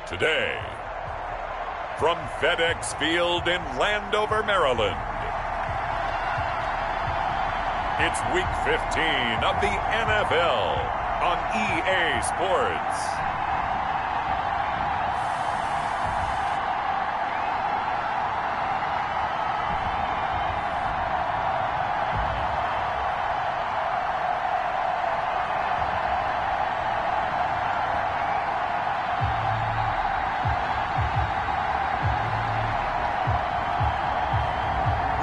Today, from FedEx Field in Landover, Maryland, it's Week 15 of the NFL on EA Sports.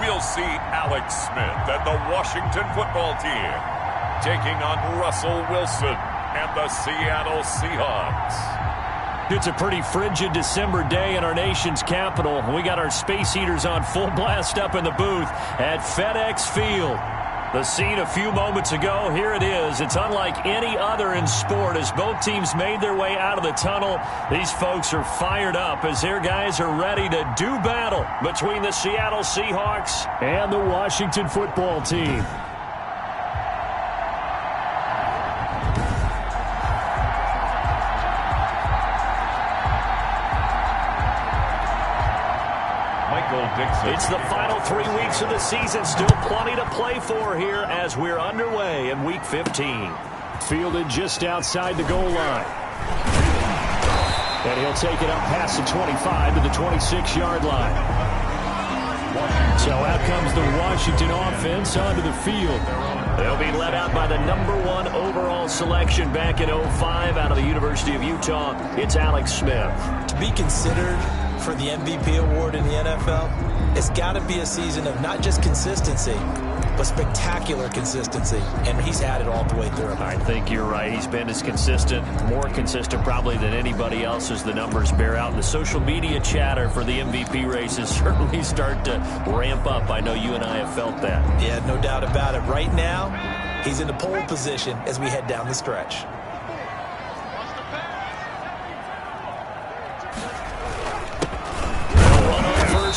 We'll see Alex Smith and the Washington football team taking on Russell Wilson and the Seattle Seahawks. It's a pretty frigid December day in our nation's capital. We got our space heaters on full blast up in the booth at FedEx Field. The scene a few moments ago, here it is. It's unlike any other in sport as both teams made their way out of the tunnel. These folks are fired up as their guys are ready to do battle between the Seattle Seahawks and the Washington football team. It's the final 3 weeks of the season. Still plenty to play for here as we're underway in Week 15. Fielded just outside the goal line. And he'll take it up past the 25 to the 26-yard line. So out comes the Washington offense onto the field. They'll be led out by the #1 overall selection back in 2005 out of the University of Utah. It's Alex Smith. To be considered for the MVP award in the NFL, it's got to be a season of not just consistency, but spectacular consistency, and he's had it all the way through. I think you're right. He's been as consistent, more consistent probably than anybody else as the numbers bear out. And the social media chatter for the MVP races certainly start to ramp up. I know you and I have felt that. Yeah, no doubt about it. Right now, he's in the pole position as we head down the stretch.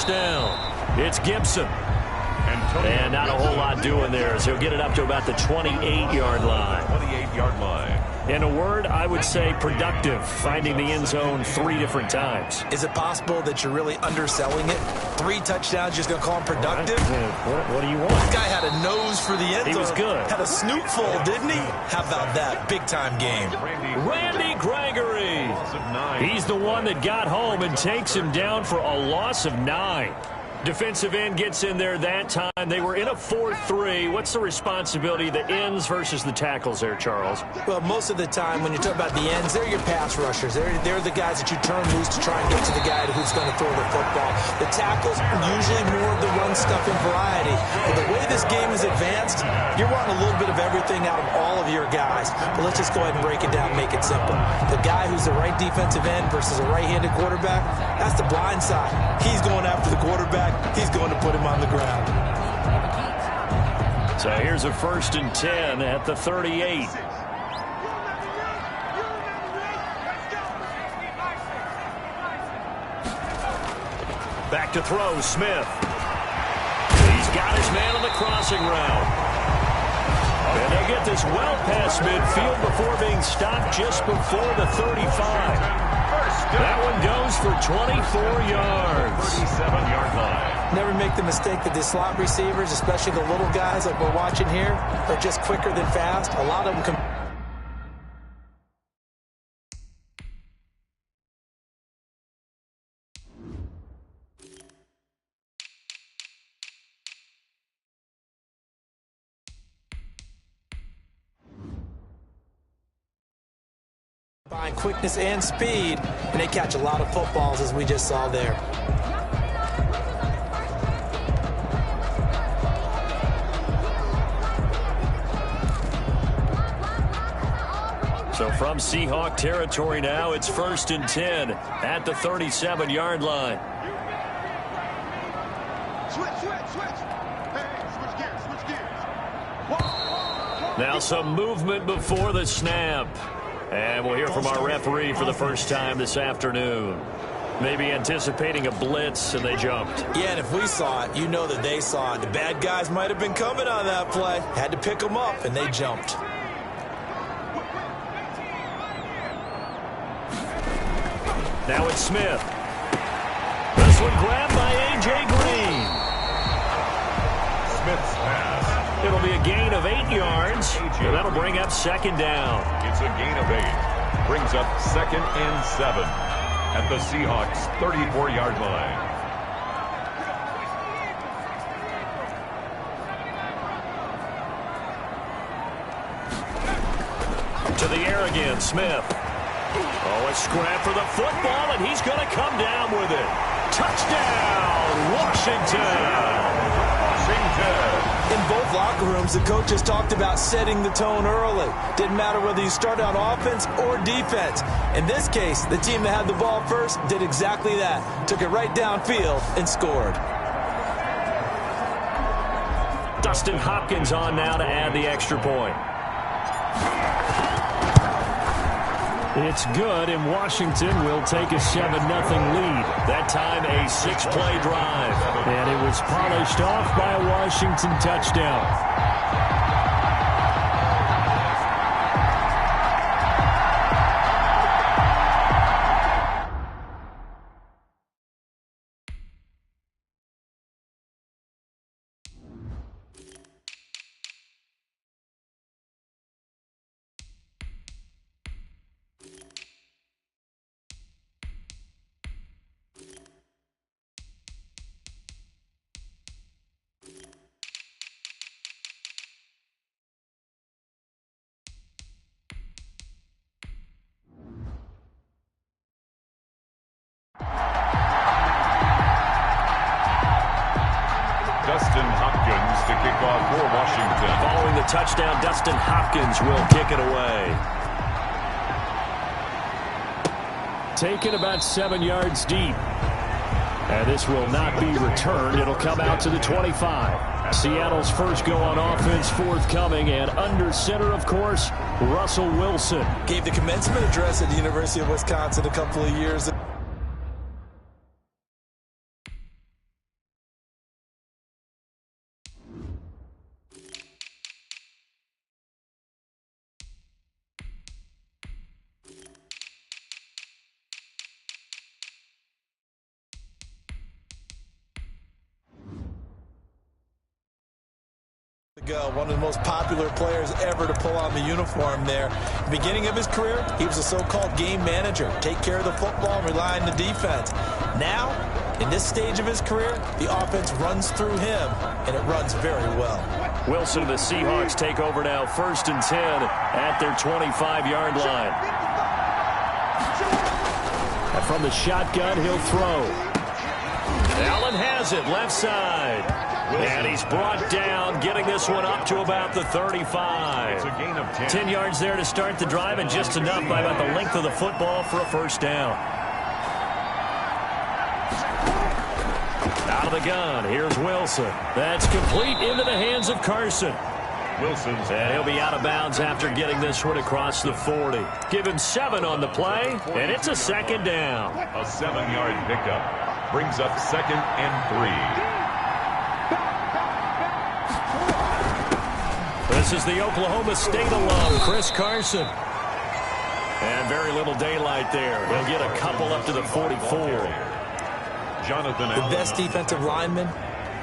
Down. It's Gibson. And not a whole lot doing there as he'll get it up to about the 28-yard line. 28-yard line. In a word, I would say productive, finding the end zone 3 different times. Is it possible that you're really underselling it? 3 touchdowns, just going to call him productive? What do you want? This guy had a nose for the end zone. He was good. Had a snootful, didn't he? How about that? Big-time game. Randy Gregory. He's the one that got home and takes him down for a loss of 9. Defensive end gets in there that time. They were in a 4-3. What's the responsibility of the ends versus the tackles there, Charles? Well, most of the time when you talk about the ends, they're your pass rushers. They're the guys that you turn loose to try and get to the guy who's going to throw the football. The tackles are usually more of the run-stuffing variety. But the way this game is advanced, you're wanting a little bit of everything out of all of your guys. But let's just go ahead and break it down and make it simple. The guy who's the right defensive end versus a right-handed quarterback, that's the blind side. He's going after the quarterback. He's going to put him on the ground. So here's a 1st and 10 at the 38. Back to throw, Smith. He's got his man on the crossing route. And they get this well past midfield before being stopped just before the 35. That one goes for 24 yards. 37-yard line. Never make the mistake that the slot receivers, especially the little guys like we're watching here, are just quicker than fast. A lot of them can. Combine quickness and speed, and they catch a lot of footballs as we just saw there. So from Seahawk territory now, it's 1st and 10 at the 37-yard line. Now some movement before the snap. And we'll hear from our referee for the first time this afternoon. Maybe anticipating a blitz, and they jumped. Yeah, and if we saw it, you know that they saw it. The bad guys might have been coming on that play. Had to pick them up, and they jumped. Now it's Smith. This one grabbed by A.J. Green. Smith's pass. It'll be a gain of 8 yards, and that'll bring up second down. It's a gain of 8. Brings up 2nd and 7 at the Seahawks' 34-yard line. To the air again, Smith. Oh, a scrap for the football, and he's going to come down with it. Touchdown, Washington! In both locker rooms, the coaches talked about setting the tone early. Didn't matter whether you started on offense or defense. In this case, the team that had the ball first did exactly that. Took it right downfield and scored. Dustin Hopkins on now to add the extra point. It's good, and Washington will take a 7-0 lead. That time a 6-play drive. And it was polished off by a Washington touchdown. Dustin Hopkins to kick off for Washington. Following the touchdown, Dustin Hopkins will kick it away. Taken about 7 yards deep. And this will not be returned. It'll come out to the 25. Seattle's first go on offense forthcoming, and under center, of course, Russell Wilson. Gave the commencement address at the University of Wisconsin a couple of years ago. One of the most popular players ever to pull on the uniform there. At the beginning of his career, he was a so-called game manager. Take care of the football and rely on the defense. Now, in this stage of his career, the offense runs through him, and it runs very well. Wilson and the Seahawks take over now, 1st and 10 at their 25-yard line. And from the shotgun, he'll throw. Allen has it, left side. And he's brought down, getting this one up to about the 35. It's a gain of 10. 10 yards there to start the drive, and just enough by about the length of the football for a first down. Out of the gun, here's Wilson. That's complete into the hands of Carson. Wilson's. And he'll be out of bounds after getting this one across the 40. Give him 7 on the play, and it's a second down. A 7-yard pickup. Brings up 2nd and 3. This is the Oklahoma State alum, Chris Carson. And very little daylight there. He'll get a couple up to the 44. Jonathan The best defensive linemen,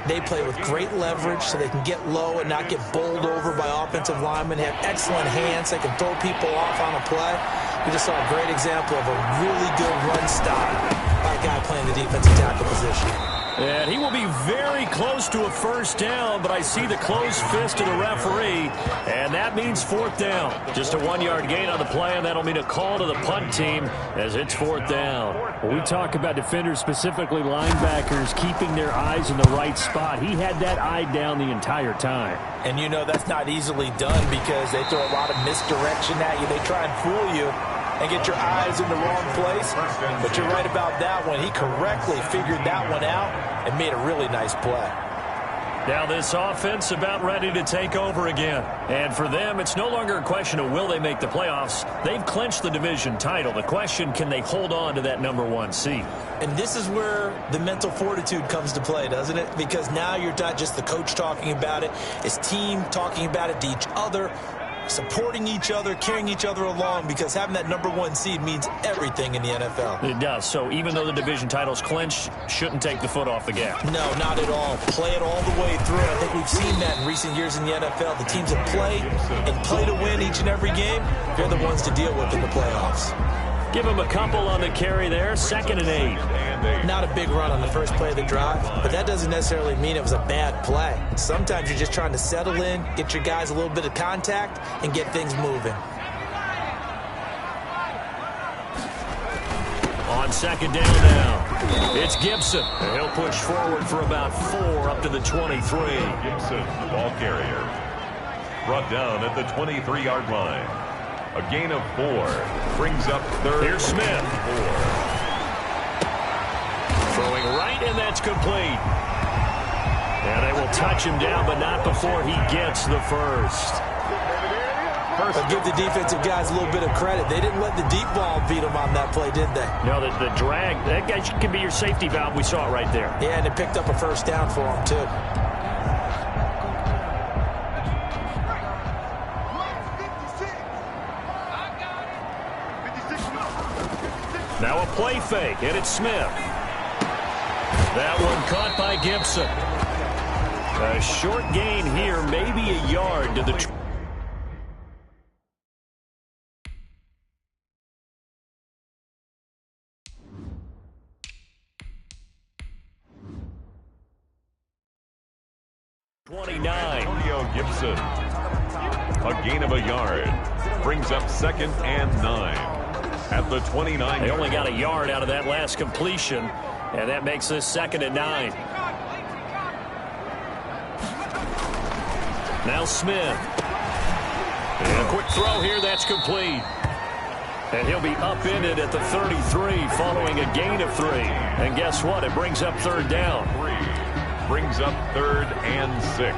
they play with great leverage so they can get low and not get bowled over by offensive linemen. They have excellent hands. They can throw people off on a play. We just saw a great example of a really good run stop by a guy playing the defensive tackle position. And he will be very close to a first down, but I see the closed fist of the referee, and that means 4th down. Just a 1-yard gain on the play, and that'll mean a call to the punt team as it's 4th down. When we talk about defenders, specifically linebackers, keeping their eyes in the right spot, he had that eye down the entire time. And you know that's not easily done because they throw a lot of misdirection at you. They try and fool you and get your eyes in the wrong place. But you're right about that one. He correctly figured that one out and made a really nice play. Now this offense about ready to take over again. And for them, it's no longer a question of will they make the playoffs. They've clinched the division title. The question, can they hold on to that #1 seed? And this is where the mental fortitude comes to play, doesn't it? Because now you're not just the coach talking about it. It's team talking about it to each other. supporting each other, carrying each other along, because having that #1 seed means everything in the NFL. It does. So even though the division title's clinched, shouldn't take the foot off the gas. No, not at all. Play it all the way through. I think we've seen that in recent years in the NFL. The teams that play and play to win each and every game, they're the ones to deal with in the playoffs. Give him a couple on the carry there. 2nd and 8. Not a big run on the first play of the drive, but that doesn't necessarily mean it was a bad play. Sometimes you're just trying to settle in, get your guys a little bit of contact, and get things moving. On 2nd down now, it's Gibson. And he'll push forward for about 4 up to the 23. Gibson, the ball carrier. Brought down at the 23-yard line. A gain of 4. Brings up 3rd. Here's Smith. 4. Throwing right, and that's complete. And they will touch him down, but not before he gets the first. But give the defensive guys a little bit of credit. They didn't let the deep ball beat them on that play, did they? No, the drag, that guy can be your safety valve. We saw it right there. Yeah, and it picked up a first down for them, too. Now a play fake, and it's Smith. That one caught by Gibson. A short gain here, maybe a yard to the 29. Antonio Gibson. A gain of a yard. Brings up 2nd and 9. At the 29. They only got a yard out of that last completion, and that makes this 2nd and 9. Now Smith. And a quick throw here, that's complete. And he'll be upended at the 33 following a gain of 3. And guess what? It brings up 3rd down. Brings up 3rd and 6.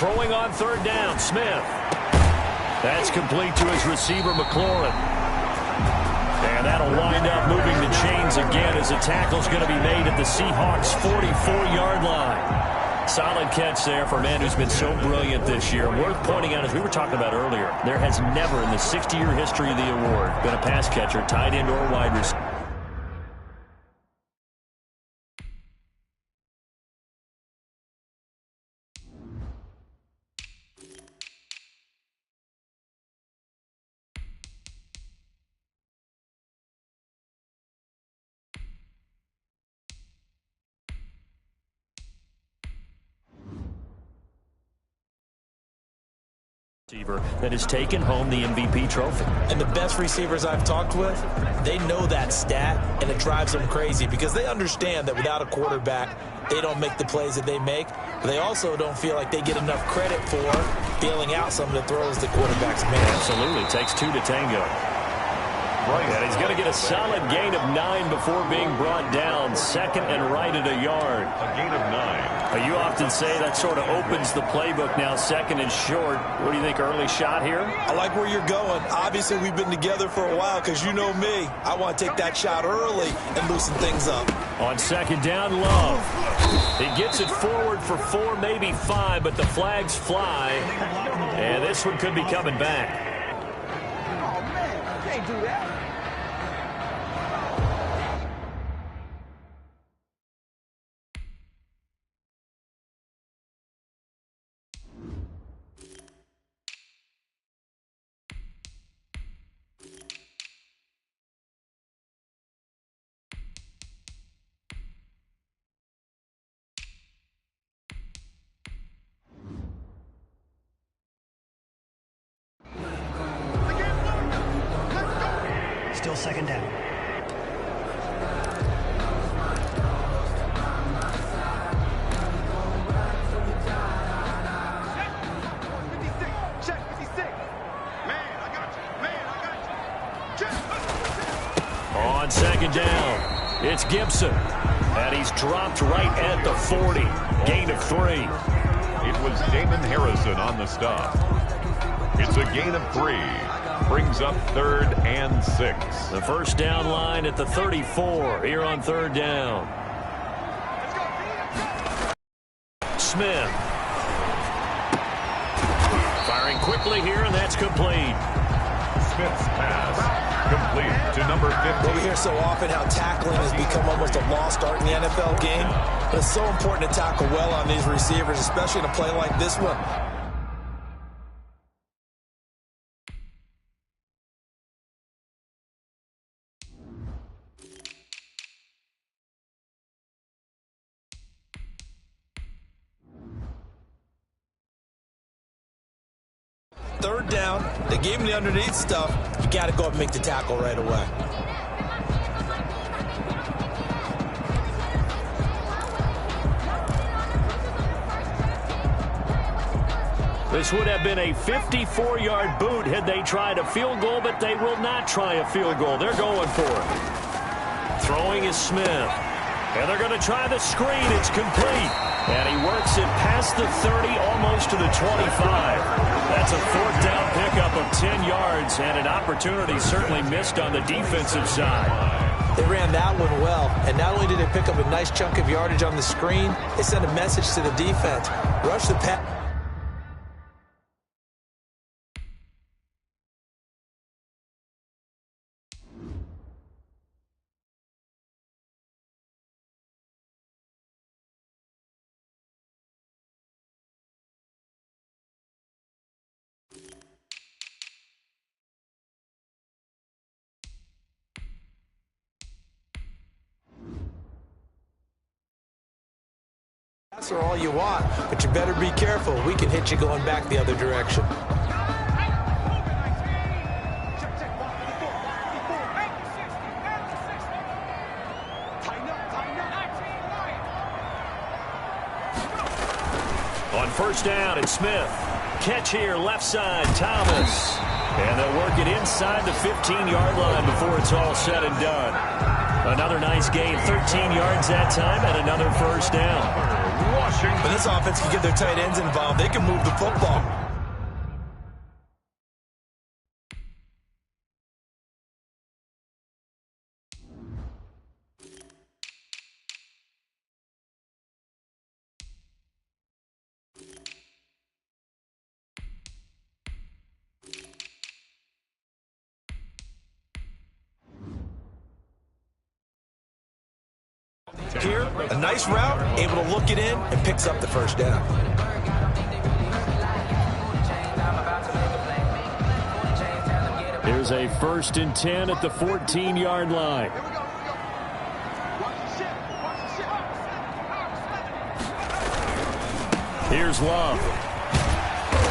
Throwing on 3rd down, Smith. That's complete to his receiver, McLaurin. And that'll wind up moving the chains again as a tackle's going to be made at the Seahawks' 44-yard line. Solid catch there for a man who's been so brilliant this year. Worth pointing out, as we were talking about earlier, there has never in the 60-year history of the award been a pass catcher, tight end, or wide receiver. That has taken home the MVP trophy. And the best receivers I've talked with, they know that stat, and it drives them crazy because they understand that without a quarterback, they don't make the plays that they make. But they also don't feel like they get enough credit for bailing out some of the throws the quarterbacks make. Absolutely. It takes 2 to tango. And he's going to get a solid gain of 9 before being brought down. 2nd and right at a yard. A gain of 9. You often say that sort of opens the playbook now, 2nd and short. What do you think, early shot here? I like where you're going. Obviously, we've been together for a while because you know me. I want to take that shot early and loosen things up. On 2nd down, Love. He gets it forward for 4, maybe 5, but the flags fly. And this one could be coming back. Oh, man, you can't do that. Still 2nd down. Check 56. Man, I On second down, it's Gibson. And he's dropped right at the 40. Gain of 3. It was Damon Harrison on the stop. It's a gain of 3. Brings up 3rd and 6. The first down line at the 34 here on 3rd down. Smith. Firing quickly here, and that's complete. Smith's pass complete to number 50. Well, we hear so often how tackling has become almost a lost art in the NFL game. But it's so important to tackle well on these receivers, especially in a play like this one. Third down, they gave him the underneath stuff. You got to go up and make the tackle right away. This would have been a 54-yard boot had they tried a field goal, but they will not try a field goal. They're going for it. Throwing is Smith. And they're going to try the screen. It's complete. And he works it past the 30, almost to the 25. That's a 4th down pickup of 10 yards, and an opportunity certainly missed on the defensive side. They ran that one well, and not only did they pick up a nice chunk of yardage on the screen, they sent a message to the defense. Rush the pass. Are all you want, but you better be careful. We can hit you going back the other direction. On first down, it's Smith. Catch here, left side, Thomas. And they'll work it inside the 15-yard line before it's all said and done. Another nice gain, 13 yards that time, and another first down. When this offense can get their tight ends involved, they can move the football. Here, a nice route, able to look it in, and picks up the first down. Here's a 1st and 10 at the 14-yard line. Here's Love.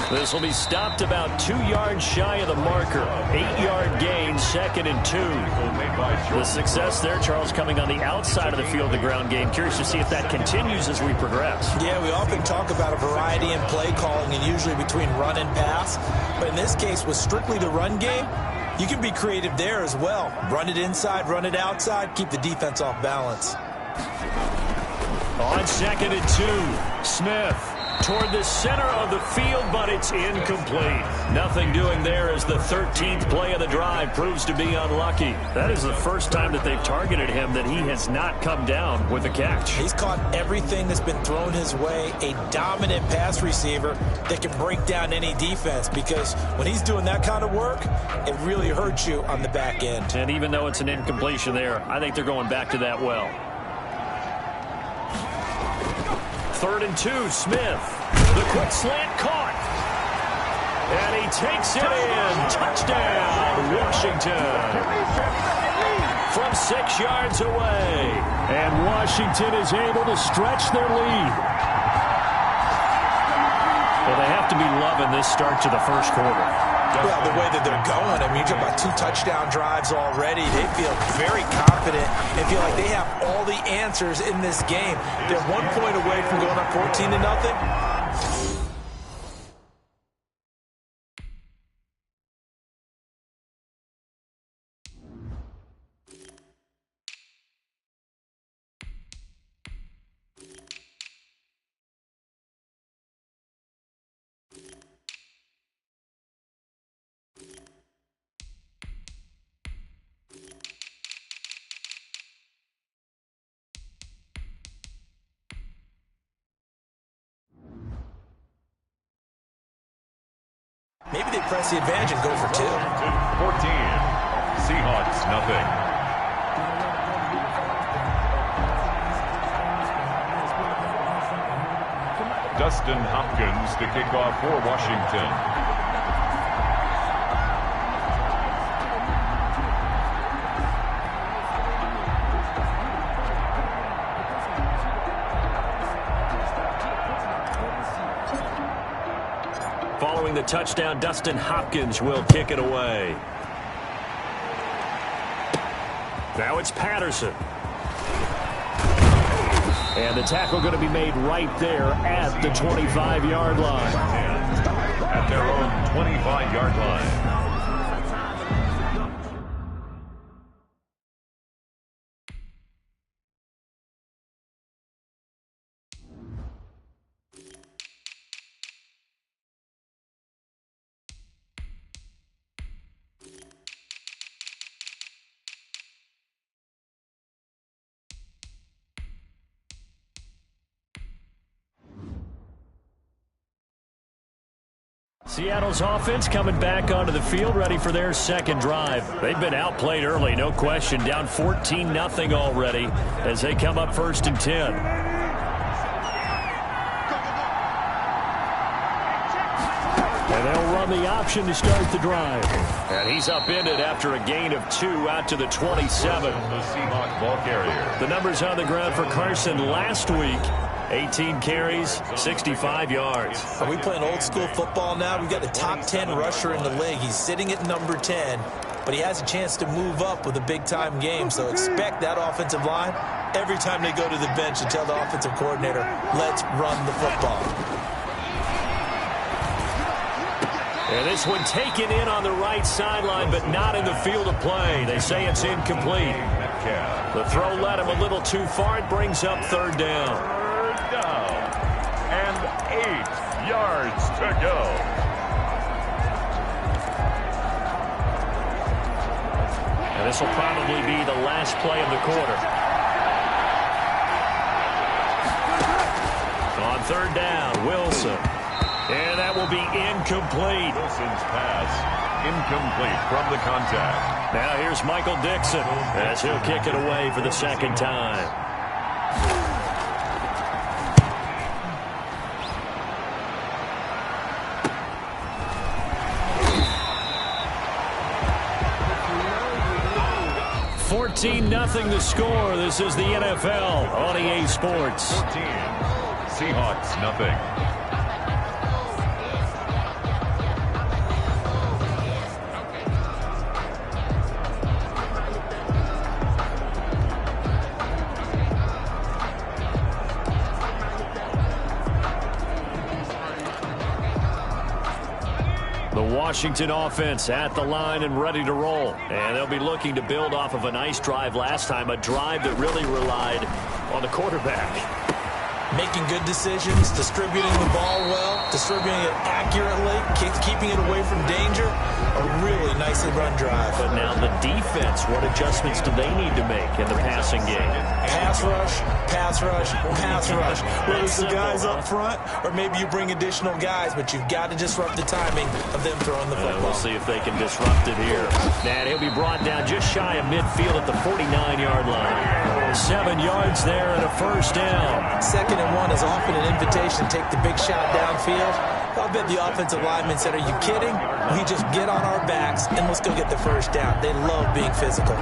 This will be stopped about 2 yards shy of the marker. 8-yard gain, 2nd and 2. The success there, Charles, coming on the outside of the field, the ground game. Curious to see if that continues as we progress. Yeah, we often talk about a variety in play calling and usually between run and pass. But in this case, with strictly the run game, you can be creative there as well. Run it inside, run it outside, keep the defense off balance. On 2nd and 2, Smith toward the center of the field, but it's incomplete. Nothing doing there as the 13th play of the drive proves to be unlucky. That is the first time that they've targeted him that he has not come down with a catch. He's caught everything that's been thrown his way, a dominant pass receiver that can break down any defense, because when he's doing that kind of work, it really hurts you on the back end. And even though it's an incompletion there, I think they're going back to that well. 3rd and 2, Smith. The quick slant caught. And he takes it in. Touchdown, Washington. From 6 yards away. And Washington is able to stretch their lead. Well, they have to be loving this start to the first quarter. Well, the way that they're going, I mean, you're talking about 2 touchdown drives already. They feel very confident and feel like they have all the answers in this game. They're 1 point away from going up 14-0. Maybe they press the advantage and go for 2. 14. Seahawks, nothing. Dustin Hopkins to kick off for Washington. Following the touchdown, Dustin Hopkins will kick it away. Now it's Patterson. And the tackle going to be made right there at the 25-yard line. At their own 25-yard line. Seattle's offense coming back onto the field, ready for their second drive. They've been outplayed early, no question. Down 14-0 already as they come up 1st and 10. And they'll run the option to start the drive. And he's upended after a gain of 2 out to the 27. The Seahawks ball carrier. The numbers on the ground for Carson last week. 18 carries, 65 yards. Are we playing old school football now? We've got the top 10 rusher in the league. He's sitting at number 10, but he has a chance to move up with a big-time game. So expect that offensive line every time they go to the bench to tell the offensive coordinator, let's run the football. And this one taken in on the right sideline, but not in the field of play. They say it's incomplete. The throw led him a little too far. It brings up 3rd down. And 8 yards to go. And this will probably be the last play of the quarter. On 3rd down, Wilson. And that will be incomplete. Wilson's pass incomplete from the contact. Now here's Michael Dixon as he'll kick it away for the 2nd time. Nothing the score. This is the NFL on EA Sports. 14. Seahawks, nothing. Washington offense at the line and ready to roll. And they'll be looking to build off of a nice drive last time, a drive that really relied on the quarterback. Making good decisions, distributing the ball well, distributing it accurately, keeping it away from danger. A really nicely run drive. But now the defense, what adjustments do they need to make in the passing game? Pass rush, pass rush, pass rush. Whether it's the guys up front or maybe you bring additional guys, but you've got to disrupt the timing of them throwing the football. We'll see if they can disrupt it here. And he'll be brought down just shy of midfield at the 49-yard line. 7 yards there and a 1st down. 2nd and 1 is often an invitation to take the big shot downfield. I bet the offensive lineman said, are you kidding? We just get on our backs and let's go get the 1st down. They love being physical.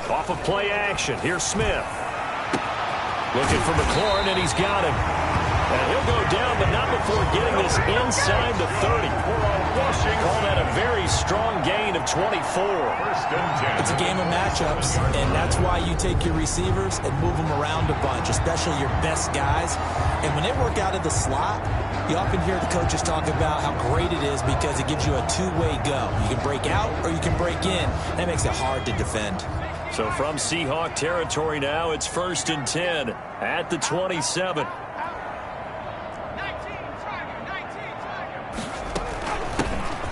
Off of play action, here's Smith. Looking for McLaurin, and he's got him. And he'll go down, but not before getting this inside the 30. Call that a very strong gain of 24. 1st and 10. It's a game of matchups, and that's why you take your receivers and move them around a bunch, especially your best guys. And when they work out of the slot, you often hear the coaches talk about how great it is because it gives you a two-way go. You can break out or you can break in. That makes it hard to defend. So from Seahawk territory now, it's 1st and 10 at the 27.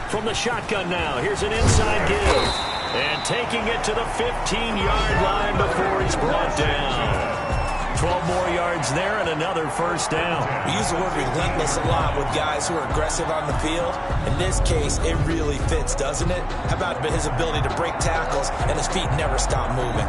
From the shotgun now, here's an inside give. And taking it to the 15-yard line before he's brought down. 12 more yards there and another first down. We use the word relentless a lot with guys who are aggressive on the field. In this case, it really fits, doesn't it? How about his ability to break tackles and his feet never stop moving?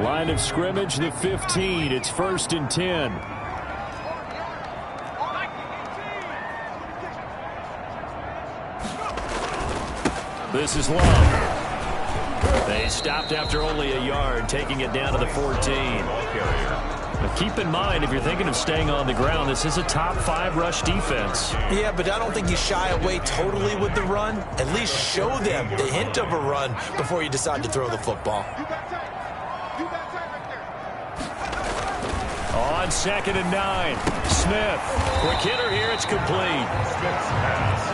Line of scrimmage, the 15. It's 1st and 10. This is Love. They stopped after only a yard, taking it down to the 14. But keep in mind, if you're thinking of staying on the ground, this is a top 5 rush defense. Yeah, but I don't think you shy away totally with the run. At least show them the hint of a run before you decide to throw the football. On 2nd and 9, Smith. Quick hitter here, it's complete.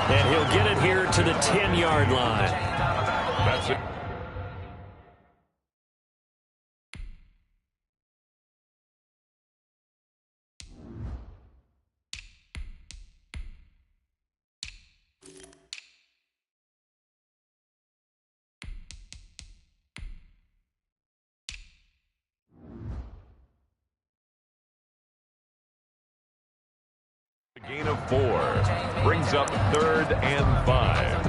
And he'll get it here to the 10-yard line. That's it. Gain of 4 brings up 3rd and 5.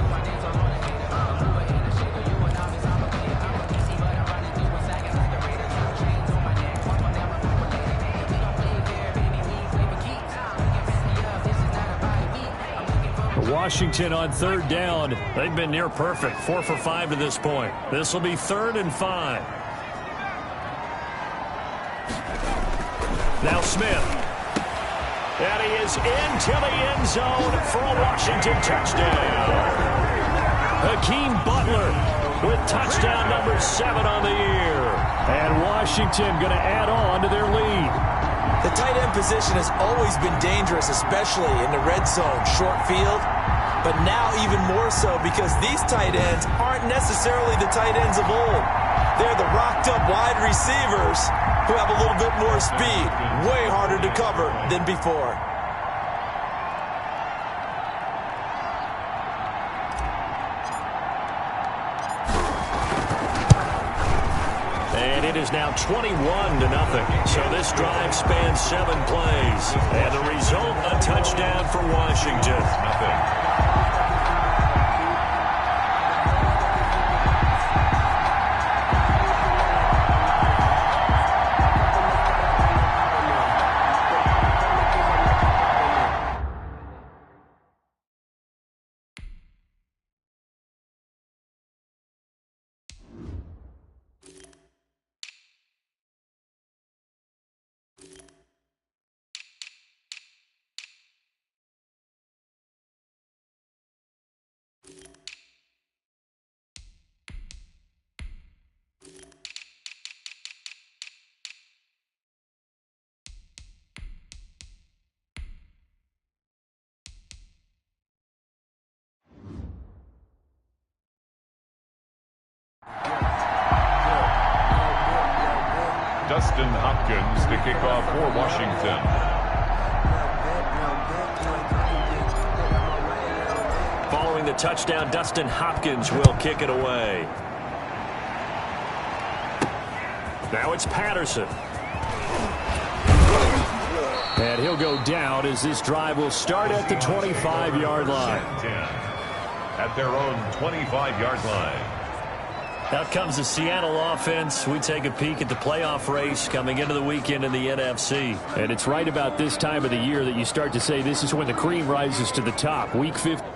Washington on 3rd down. They've been near perfect, 4 for 5 to this point. This will be 3rd and 5. Now Smith. And he is into the end zone for a Washington touchdown. Hakeem Butler with touchdown number 7 on the year. And Washington going to add on to their lead. The tight end position has always been dangerous, especially in the red zone, short field. But now even more so because these tight ends aren't necessarily the tight ends of old. They're the rocked-up wide receivers who have a little bit more speed, way harder to cover than before. And it is now 21-0. So this drive spans 7 plays. And the result, a touchdown for Washington. Dustin Hopkins to kick off for Washington. Following the touchdown, Dustin Hopkins will kick it away. Now it's Patterson. And he'll go down as this drive will start at the 25-yard line. At their own 25-yard line. Out comes the Seattle offense. We take a peek at the playoff race coming into the weekend in the NFC. And it's right about this time of the year that you start to say this is when the cream rises to the top. Week 15.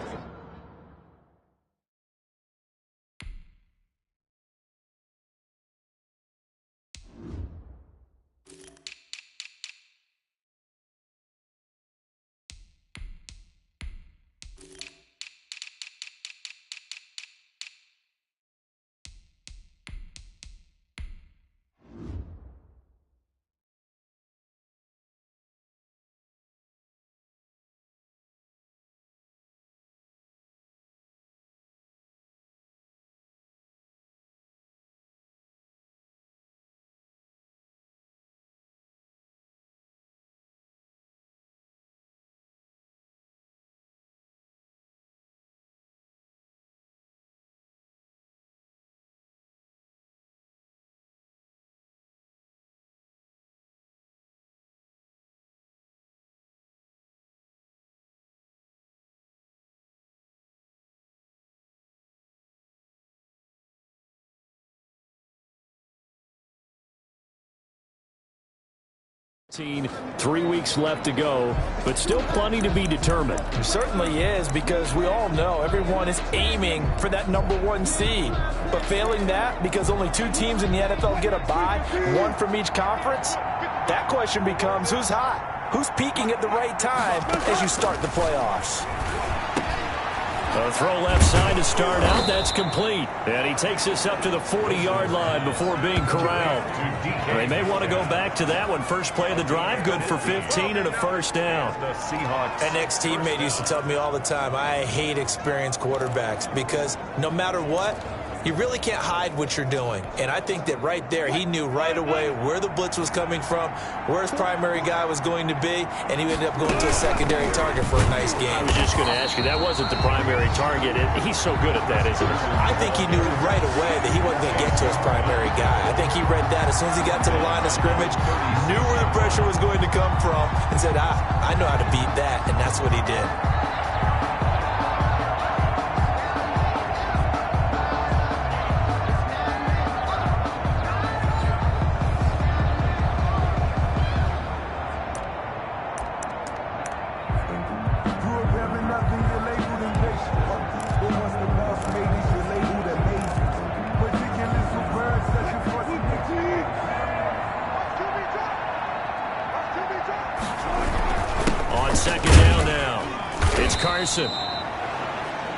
Three weeks left to go, but still plenty to be determined. It certainly is, because we all know everyone is aiming for that #1 seed. But failing that, because only 2 teams in the NFL get a bye, 1 from each conference, that question becomes who's hot? Who's peaking at the right time as you start the playoffs? A throw left side to start out. That's complete. And he takes us up to the 40-yard line before being corralled. They may want to go back to that one. First play of the drive, good for 15 and a first down. An ex-teammate used to tell me all the time, I hate experienced quarterbacks because no matter what, you really can't hide what you're doing. And I think that right there, he knew right away where the blitz was coming from, where his primary guy was going to be, and he ended up going to a secondary target for a nice game. I was just going to ask you, that wasn't the primary target. He's so good at that, isn't he? I think he knew right away that he wasn't going to get to his primary guy. I think he read that as soon as he got to the line of scrimmage, knew where the pressure was going to come from, and said, I know how to beat that, and that's what he did.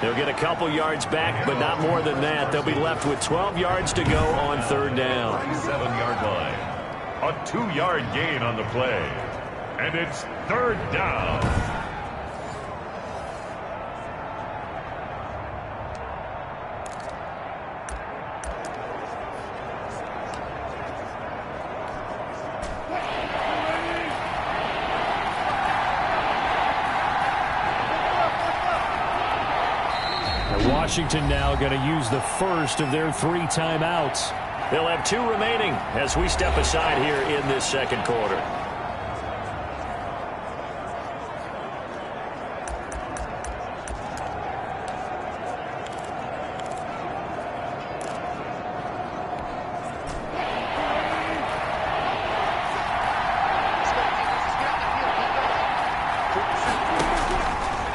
They'll get a couple yards back, but not more than that. They'll be left with 12 yards to go on third down. 7-yard line. A 2-yard gain on the play. And it's third down. Washington now going to use the first of their 3 timeouts. They'll have 2 remaining as we step aside here in this second quarter.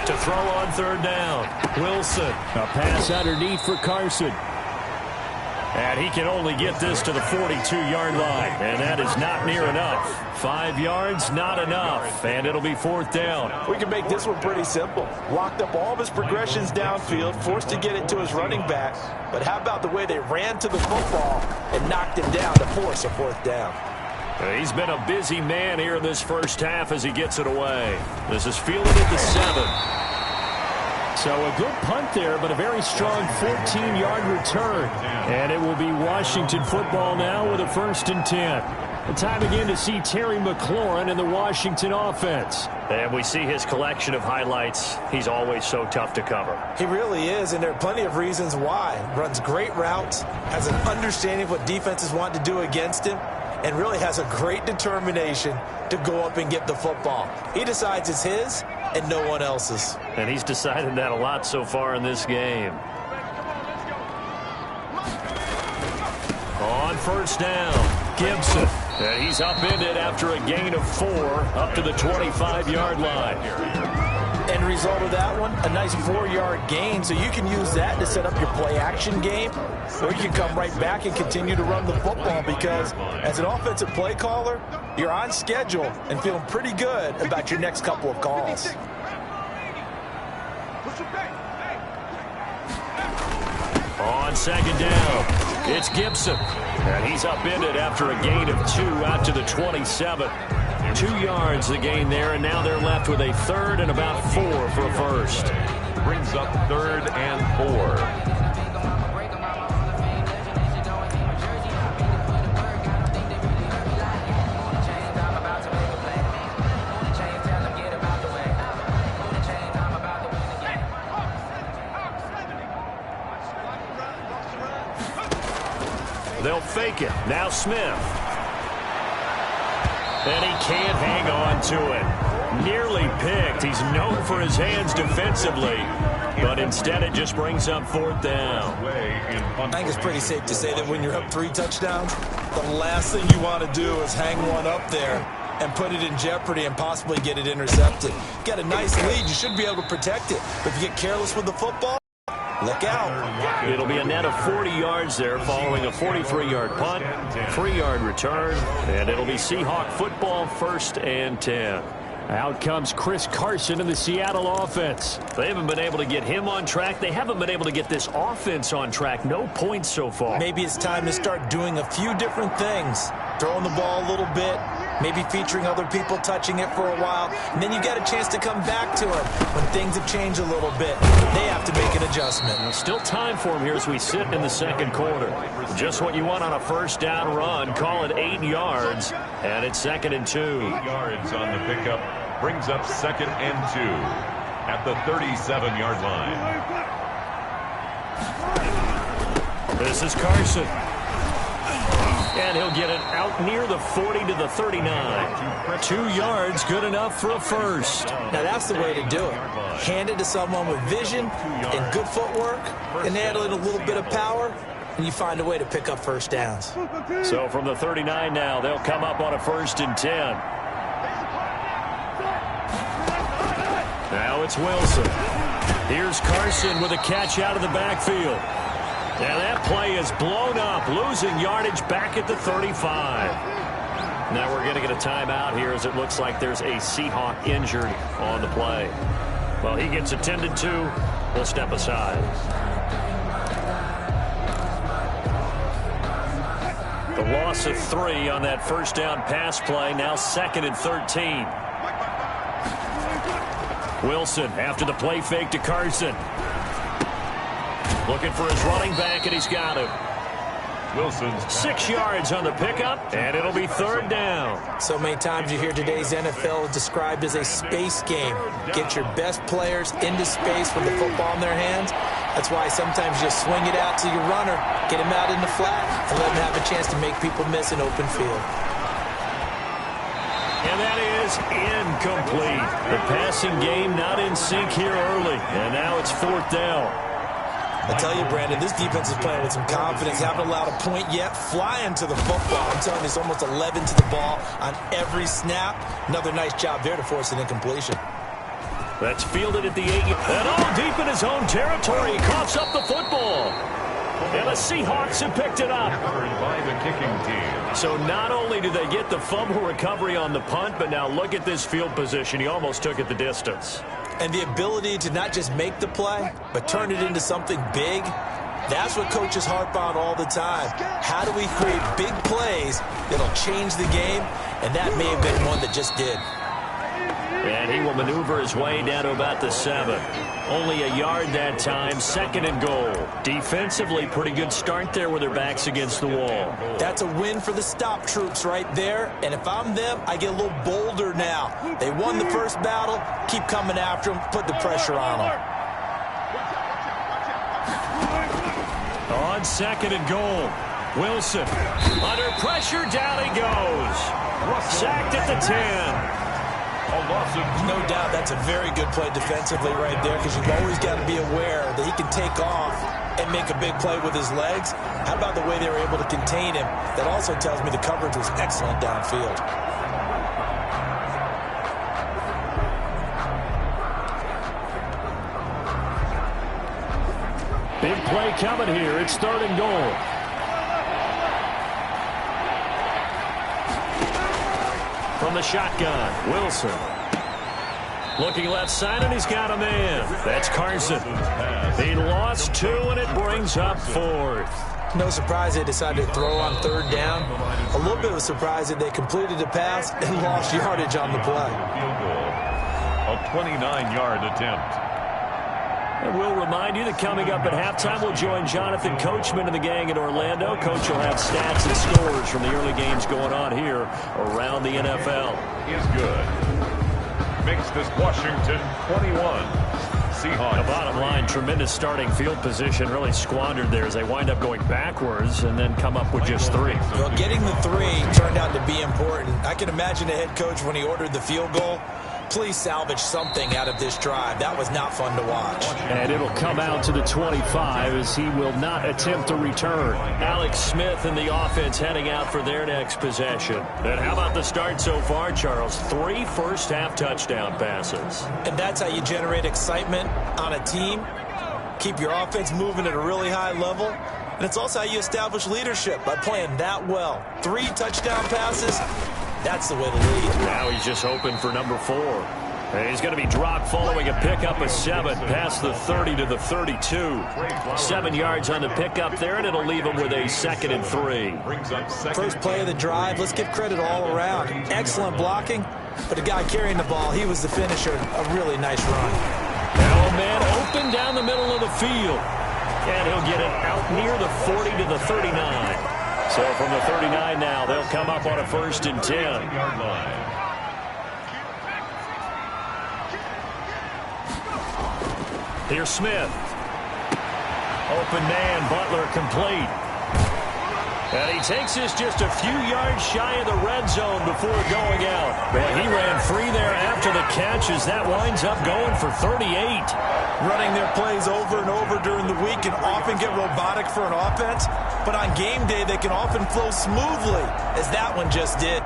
To throw on third down, Wilson. A pass underneath for Carson. And he can only get this to the 42-yard line. And that is not near enough. 5 yards, not enough. And it'll be fourth down. We can make this one pretty simple. Locked up all of his progressions downfield, forced to get it to his running back. But how about the way they ran to the football and knocked him down to force a fourth down? He's been a busy man here in this first half as he gets it away. This is fielded at the 7. So a good punt there, but a very strong 14-yard return. And it will be Washington football now with a 1st and 10. The time again to see Terry McLaurin in the Washington offense. And we see his collection of highlights. He's always so tough to cover. He really is, and there are plenty of reasons why. Runs great routes, has an understanding of what defenses want to do against him, and really has a great determination to go up and get the football. He decides it's his and no one else's. And he's decided that a lot so far in this game. On first down, Gibson. And he's upended after a gain of 4 up to the 25-yard line. End result of that one, a nice 4-yard gain, so you can use that to set up your play-action game, or you can come right back and continue to run the football because as an offensive play caller, you're on schedule and feeling pretty good about your next couple of calls. On second down, it's Gibson. And he's upended after a gain of 2 out to the 27. 2 yards the gain there, and now they're left with a third and about 4 for a first. Brings up 3rd and 4. They'll fake it. Now Smith. And he can't hang on to it. Nearly picked. He's known for his hands defensively. But instead it just brings up 4th down. I think it's pretty safe to say that when you're up 3 touchdowns, the last thing you want to do is hang one up there and put it in jeopardy and possibly get it intercepted. Get a nice lead. You should be able to protect it. But if you get careless with the football, look out. It'll be a net of 40 yards there following a 43-yard punt, 3-yard return, and it'll be Seahawk football 1st and 10. Out comes Chris Carson in the Seattle offense. They haven't been able to get him on track. They haven't been able to get this offense on track. No points so far. Maybe it's time to start doing a few different things. Throwing the ball a little bit, maybe featuring other people touching it for a while, and then you get a chance to come back to it when things have changed a little bit. They have to make an adjustment. Still time for him here as we sit in the second quarter. Just what you want on a first down run. Call it 8 yards, and it's 2nd and 2. 8 yards on the pickup. Brings up 2nd and 2 at the 37-yard line. This is Carson. And he'll get it out near the 40 to the 39. 2 yards, good enough for a first. Now that's the way to do it. Hand it to someone with vision and good footwork, and add in a little bit of power, and you find a way to pick up first downs. So from the 39 now, they'll come up on a 1st and 10. Now it's Wilson. Here's Carson with a catch out of the backfield. And that play is blown up, losing yardage back at the 35. Now we're going to get a timeout here as it looks like there's a Seahawk injured on the play. Well, he gets attended to. We'll step aside. The loss of 3 on that first down pass play, now 2nd and 13. Wilson after the play fake to Carson. Looking for his running back, and he's got him. Wilson's 6 yards on the pickup, and it'll be 3rd down. So many times you hear today's NFL described as a space game. Get your best players into space with the football in their hands. That's why sometimes you just swing it out to your runner, get him out in the flat, and let him have a chance to make people miss an open field. And that is incomplete. The passing game not in sync here early, and now it's 4th down. I tell you, Brandon, this defense is playing with some confidence. Haven't allowed a point yet. Flying to the football. I'm telling you, it's almost 11 to the ball on every snap. Another nice job there to force an incompletion. That's fielded at the 8. And all deep in his own territory. He coughs up the football. And the Seahawks have picked it up. by the kicking team. So not only do they get the fumble recovery on the punt, but now look at this field position. He almost took it the distance. And the ability to not just make the play, but turn it into something big, that's what coaches harp on all the time. How do we create big plays that'll change the game? And that may have been one that just did. And he will maneuver his way down to about the 7. Only a yard that time, 2nd and goal. Defensively, pretty good start there with their backs against the wall. That's a win for the stop troops right there. And if I'm them, I get a little bolder now. They won the first battle. Keep coming after them. Put the pressure on them. On 2nd and goal, Wilson. Under pressure, down he goes. Sacked at the 10. No doubt that's a very good play defensively right there, because you've always got to be aware that he can take off and can't make a big play with his legs, how about the way they were able to contain him? That also tells me the coverage was excellent downfield. Big play coming here. It's 3rd and goal. From the shotgun, Wilson. Looking left side, and he's got a man. That's Carson. He lost 2, and it brings up 4th. No surprise they decided to throw on 3rd down. A little bit of a surprise that they completed the pass and lost yardage on the play. A 29-yard attempt. And we'll remind you that coming up at halftime, we'll join Jonathan Coachman and the gang in Orlando. Coach will have stats and scores from the early games going on here around the NFL. Is good. Makes this Washington 21. Seahawks. The bottom line, tremendous starting field position, really squandered there as they wind up going backwards and then come up with just 3. Well, getting the 3 turned out to be important. I can imagine the head coach when he ordered the field goal. Please salvage something out of this drive. That was not fun to watch. And it'll come out to the 25 as he will not attempt to return. Alex Smith and the offense heading out for their next possession. And how about the start so far, Charles? 3 first-half touchdown passes. And that's how you generate excitement on a team. Keep your offense moving at a really high level. And it's also how you establish leadership by playing that well. 3 touchdown passes. That's the way to lead. Now he's just hoping for number 4. And he's going to be dropped following a pickup of 7 past the 30 to the 32. 7 yards on the pickup there, and it'll leave him with a 2nd and 3. First play of the drive. Let's give credit all around. Excellent blocking, but the guy carrying the ball, he was the finisher. A really nice run. Oh, man, open down the middle of the field. And he'll get it out near the 40 to the 39. So from the 39 now, they'll come up on a 1st and 10. Here's Smith. Open man, Butler complete. And he takes this just a few yards shy of the red zone before going out. Well, he ran free there after the catch as that winds up going for 38. Running their plays over and over during the week can often get robotic for an offense, but on game day they can often flow smoothly, as that one just did.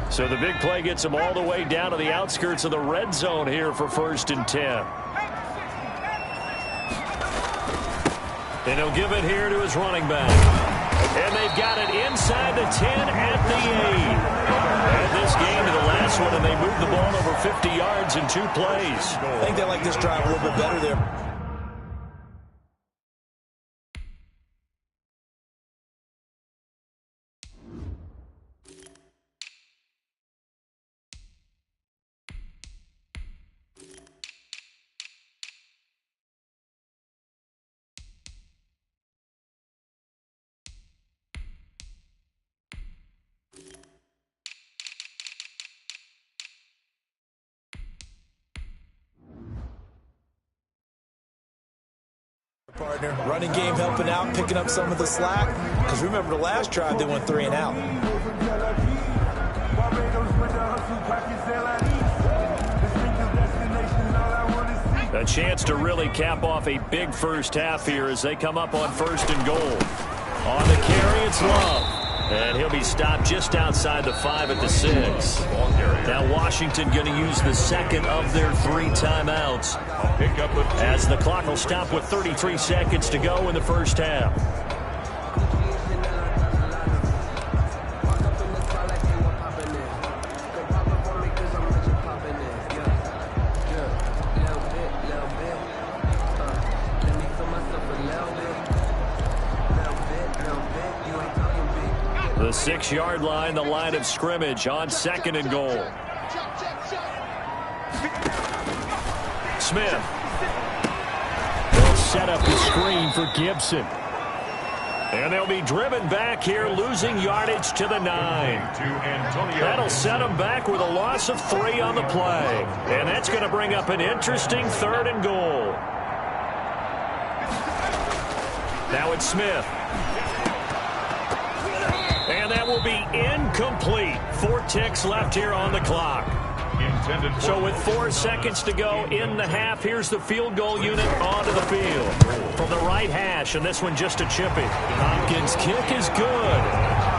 So the big play gets him all the way down to the outskirts of the red zone here for 1st and 10. And he'll give it here to his running back. And they've got it inside the 10 at the 8. And this game to the last one, and they moved the ball over 50 yards in 2 plays. I think they like this drive a little bit better there. Partner, running game helping out, picking up some of the slack. Because remember the last drive, they went 3 and out. A chance to really cap off a big first half here as they come up on 1st and goal. On the carry, it's Love. And he'll be stopped just outside the 5 at the 6. Now Washington going to use the second of their 3 timeouts as the clock will stop with 33 seconds to go in the first half. The 6-yard line, the line of scrimmage on 2nd and goal. Smith. They'll set up the screen for Gibson. And they'll be driven back here, losing yardage to the 9. That'll set them back with a loss of 3 on the play. And that's going to bring up an interesting 3rd and goal. Now it's Smith. And that will be incomplete. 4 ticks left here on the clock. So with 4 seconds to go in the half, here's the field goal unit onto the field. From the right hash, and this one just a chippy. Hopkins' kick is good.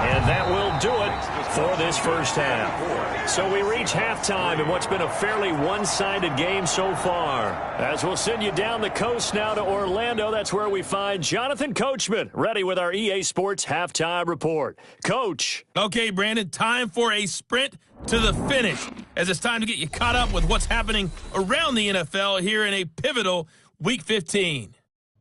And that will do it for this first half. So we reach halftime in what's been a fairly one-sided game so far. As we'll send you down the coast now to Orlando, that's where we find Jonathan Coachman, ready with our EA Sports Halftime Report. Coach. Okay, Brandon, time for a sprint to the finish, as it's time to get you caught up with what's happening around the NFL here in a pivotal Week 15.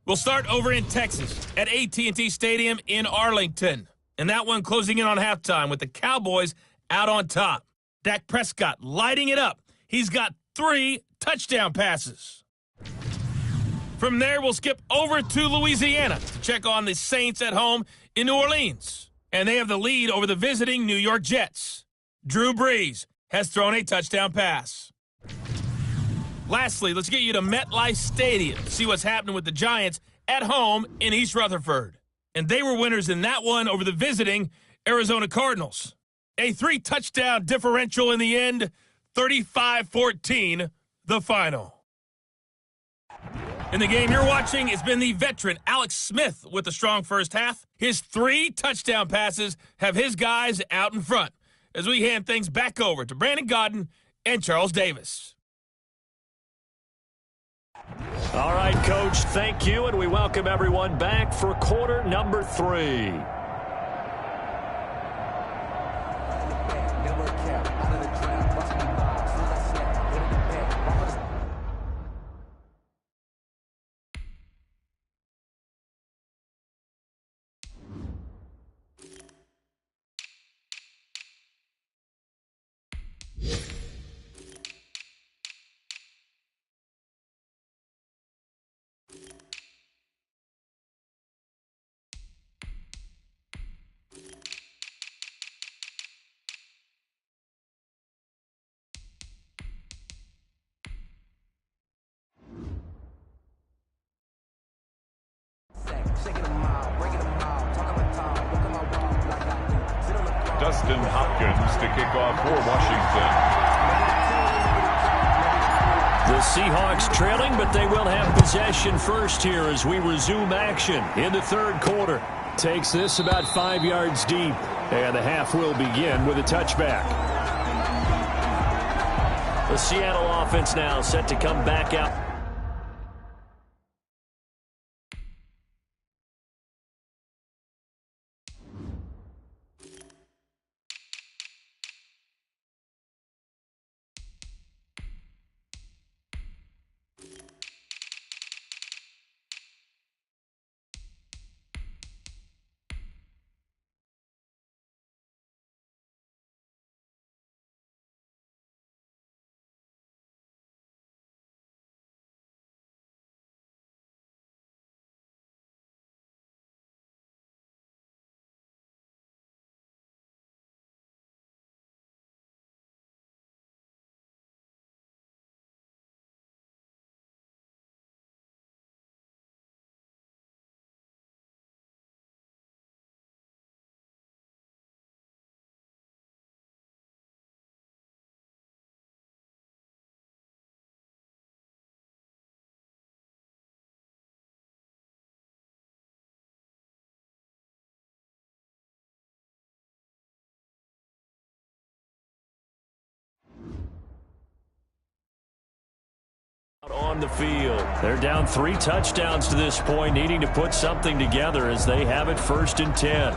We'll start over in Texas at AT&T Stadium in Arlington. And that one closing in on halftime with the Cowboys out on top. Dak Prescott lighting it up. He's got 3 touchdown passes. From there, we'll skip over to Louisiana to check on the Saints at home in New Orleans. And they have the lead over the visiting New York Jets. Drew Brees has thrown a touchdown pass. Lastly, let's get you to MetLife Stadium to see what's happening with the Giants at home in East Rutherford. And they were winners in that one over the visiting Arizona Cardinals. A 3-touchdown differential in the end, 35-14, the final. In the game you're watching, it's been the veteran Alex Smith with a strong first half. His 3 touchdown passes have his guys out in front as we hand things back over to Brandon Godden and Charles Davis. All right, Coach, thank you, and we welcome everyone back for quarter number 3. Dustin Hopkins to kick off for Washington. The Seahawks trailing, but they will have possession first here as we resume action in the 3rd quarter. Takes this about 5 yards deep, and the half will begin with a touchback. The Seattle offense now set to come back out. on the field. They're down 3 touchdowns to this point, needing to put something together as they have it 1st and 10.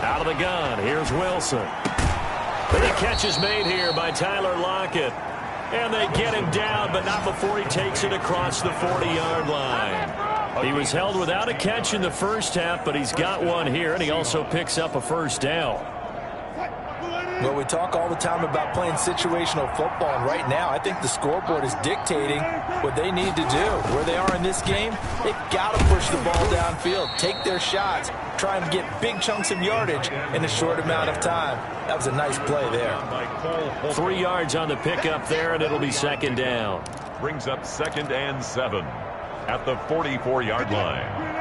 Out of the gun, here's Wilson. The catch is made here by Tyler Lockett. And they get him down, but not before he takes it across the 40-yard line. He was held without a catch in the first half, but he's got one here, and he also picks up a 1st down. Well, we talk all the time about playing situational football, and right now I think the scoreboard is dictating what they need to do. Where they are in this game, they've got to push the ball downfield, take their shots, try and get big chunks of yardage in a short amount of time. That was a nice play there. 3 yards on the pickup there, and it'll be 2nd down. Brings up 2nd and 7 at the 44-yard line.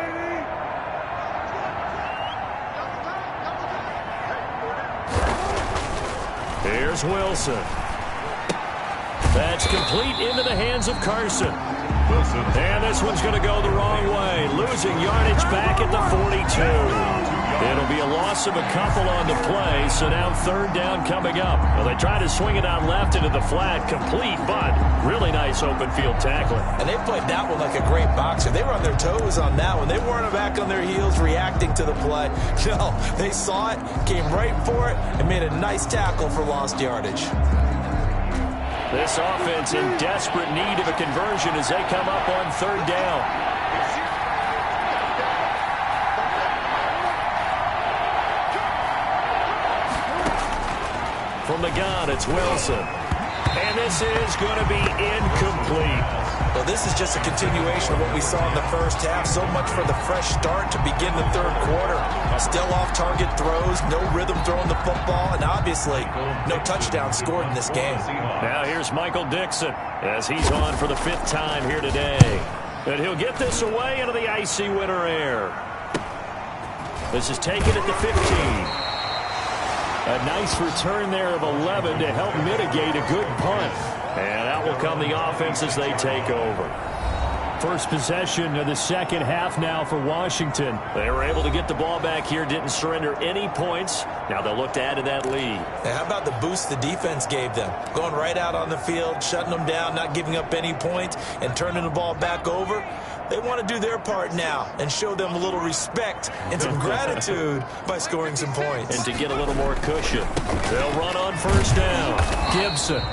Here's Wilson. That's complete into the hands of Carson. Wilson. And this one's going to go the wrong way. Losing yardage back at the 42. It'll be a loss of a couple on the play, so now 3rd down coming up. Well, they try to swing it out left into the flat, complete, but really nice open field tackling. And they played that one like a great boxer. They were on their toes on that one. They weren't back on their heels reacting to the play. No, they saw it, came right for it, and made a nice tackle for lost yardage. This offense in desperate need of a conversion as they come up on 3rd down. From the gun, it's Wilson. And this is going to be incomplete. Well, this is just a continuation of what we saw in the first half. So much for the fresh start to begin the 3rd quarter. Still off-target throws, no rhythm throwing the football, and obviously no touchdown scored in this game. Now here's Michael Dixon as he's on for the 5th time here today. And he'll get this away into the icy winter air. This is taken at the 15. A nice return there of 11 to help mitigate a good punt. And out will come the offense as they take over. First possession of the 2nd half now for Washington. They were able to get the ball back here, didn't surrender any points. Now they'll look to add to that lead. And how about the boost the defense gave them? Going right out on the field, shutting them down, not giving up any points, and turning the ball back over. They want to do their part now and show them a little respect and some gratitude by scoring some points. And to get a little more cushion, they'll run on 1st down. Gibson.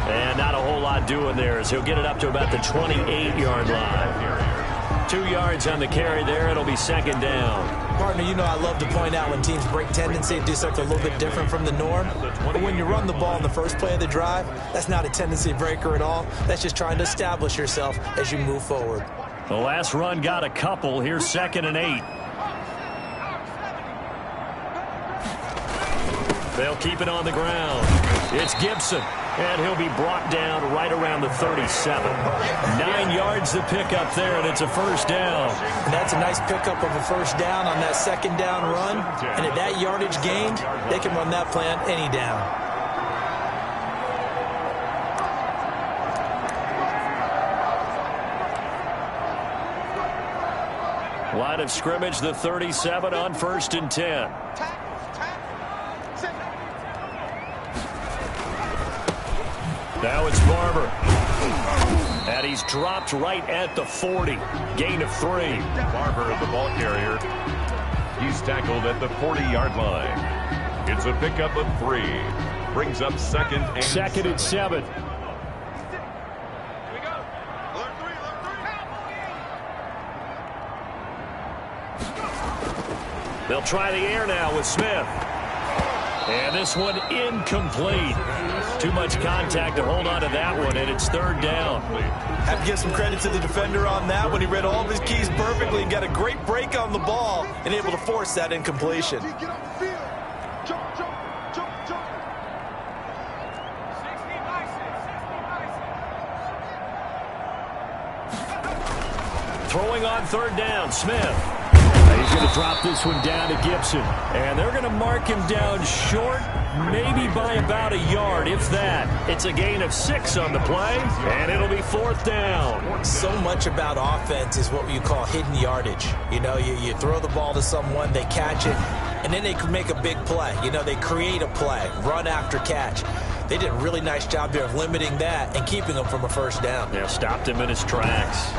And not a whole lot doing there as he'll get it up to about the 28-yard line. 2 yards on the carry there. It'll be 2nd down. Partner, you know I love to point out when teams break tendency to do something a little bit different from the norm. But when you run the ball in the first play of the drive, that's not a tendency breaker at all. That's just trying to establish yourself as you move forward. The last run got a couple. Here's 2nd and 8. They'll keep it on the ground. It's Gibson. And he'll be brought down right around the 37. 9 yards to pick up there, and it's a 1st down. And that's a nice pickup of a 1st down on that 2nd down run. And at that yardage gained, they can run that play on any down. Line of scrimmage, the 37 on 1st and 10. Now it's Barber. And he's dropped right at the 40. Gain of 3. Barber, the ball carrier. He's tackled at the 40-yard line. It's a pickup of 3. Brings up 2nd and 2nd and 7. They'll try the air now with Smith. And this one incomplete. Too much contact to hold on to that one, and it's 3rd down. Have to give some credit to the defender on that one. He read all of his keys perfectly and got a great break on the ball and able to force that incompletion. Throwing on 3rd down, Smith. He's going to drop this one down to Gibson. And they're going to mark him down short, maybe by about a yard, if that. It's a gain of 6 on the play, and it'll be 4th down. So much about offense is what you call hidden yardage. You know, you throw the ball to someone, they catch it, and then they can make a big play. You know, they create a play, run after catch. They did a really nice job there of limiting that and keeping him from a first down. Yeah, stopped him in his tracks.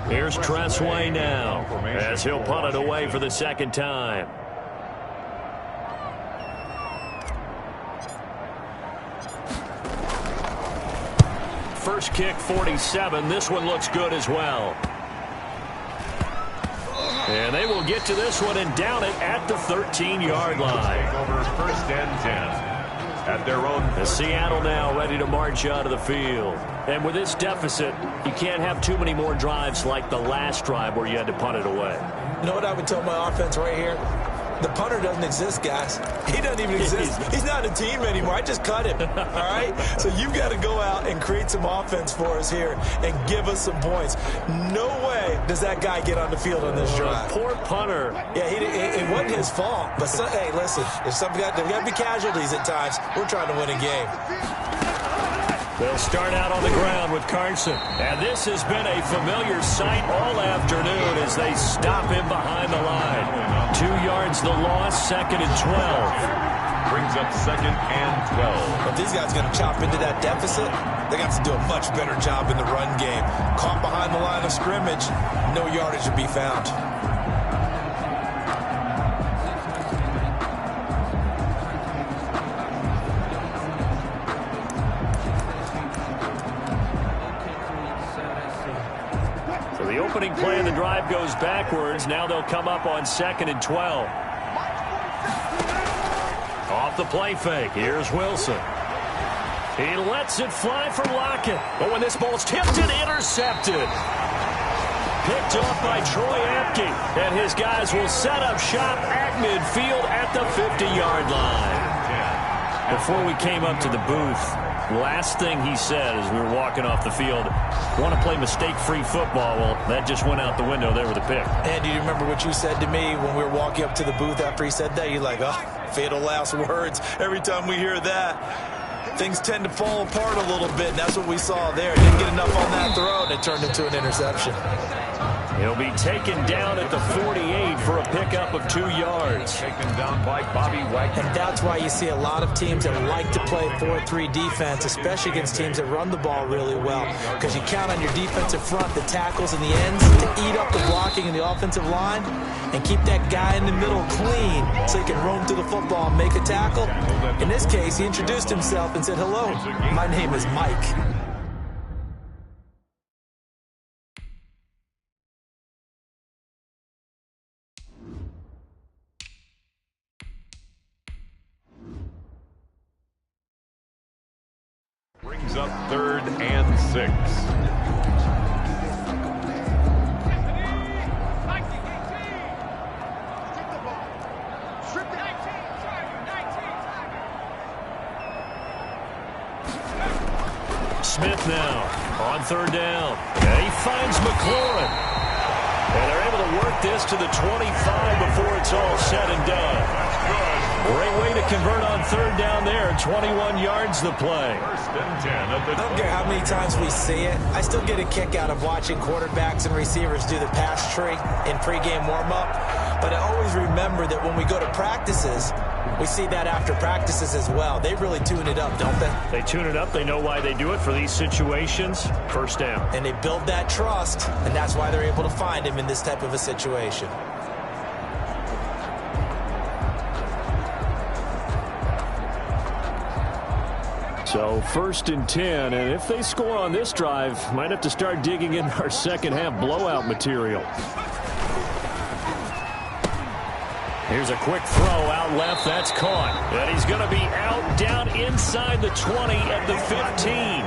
Here's Tressway now as he'll punt it away for the second time. First kick, 47. This one looks good as well. And they will get to this one and down it at the 13-yard line. Over 1st and 10. At their own. The Seattle now ready to march out of the field. And with this deficit, you can't have too many more drives like the last drive where you had to punt it away. You know what I would tell my offense right here? The punter doesn't exist, guys. He doesn't even exist. He's not a team anymore. I just cut him, all right? So you've got to go out and create some offense for us here and give us some points. No way does that guy get on the field on this drive. Poor punter. Yeah, it wasn't his fault. But, hey, listen, there's got to be casualties at times. We're trying to win a game. They'll start out on the ground with Carson. And this has been a familiar sight all afternoon as they stop him behind the line. 2 yards the loss, 2nd and 12. Brings up 2nd and 12. If these guys are going to chop into that deficit, they got to do a much better job in the run game. Caught behind the line of scrimmage, no yardage to be found. The opening play of the drive goes backwards. Now they'll come up on 2nd and 12. Off the play fake. Here's Wilson. He lets it fly from Lockett. But when this ball's tipped and intercepted. Picked off by Troy Apke. And his guys will set up shop at midfield at the 50-yard line. Before we came up to the booth, last thing he said as we were walking off the field, want to play mistake-free football. Well, that just went out the window there with a pick. And do you remember what you said to me when we were walking up to the booth after he said that? You're like, oh, fatal last words. Every time we hear that, things tend to fall apart a little bit, and that's what we saw there. Didn't get enough on that throw, and it turned into an interception. He'll be taken down at the 48 for a pickup of 2 yards. Taken down by Bobby Wagner. And that's why you see a lot of teams that like to play 4-3 defense, especially against teams that run the ball really well, because you count on your defensive front, the tackles and the ends, to eat up the blocking in the offensive line and keep that guy in the middle clean so he can roam through the football and make a tackle. In this case, he introduced himself and said, hello, my name is Mike. Brings up 3rd and 6. Smith now on 3rd down. And he finds McLaurin. And they're able to work this to the 25 before it's all said and done. Great way to convert on 3rd down there. 21 yards the play. 1st and 10 of the. I don't care how many times we see it. I still get a kick out of watching quarterbacks and receivers do the pass tree in pregame warm-up. But I always remember that when we go to practices, we see that after practices as well. They really tune it up, don't they? They tune it up. They know why they do it for these situations. 1st down. And they build that trust, and that's why they're able to find him in this type of a situation. So 1st and 10, and if they score on this drive, might have to start digging in our second half blowout material. Here's a quick throw out left. That's caught. And he's going to be out down inside the 20 at the 15.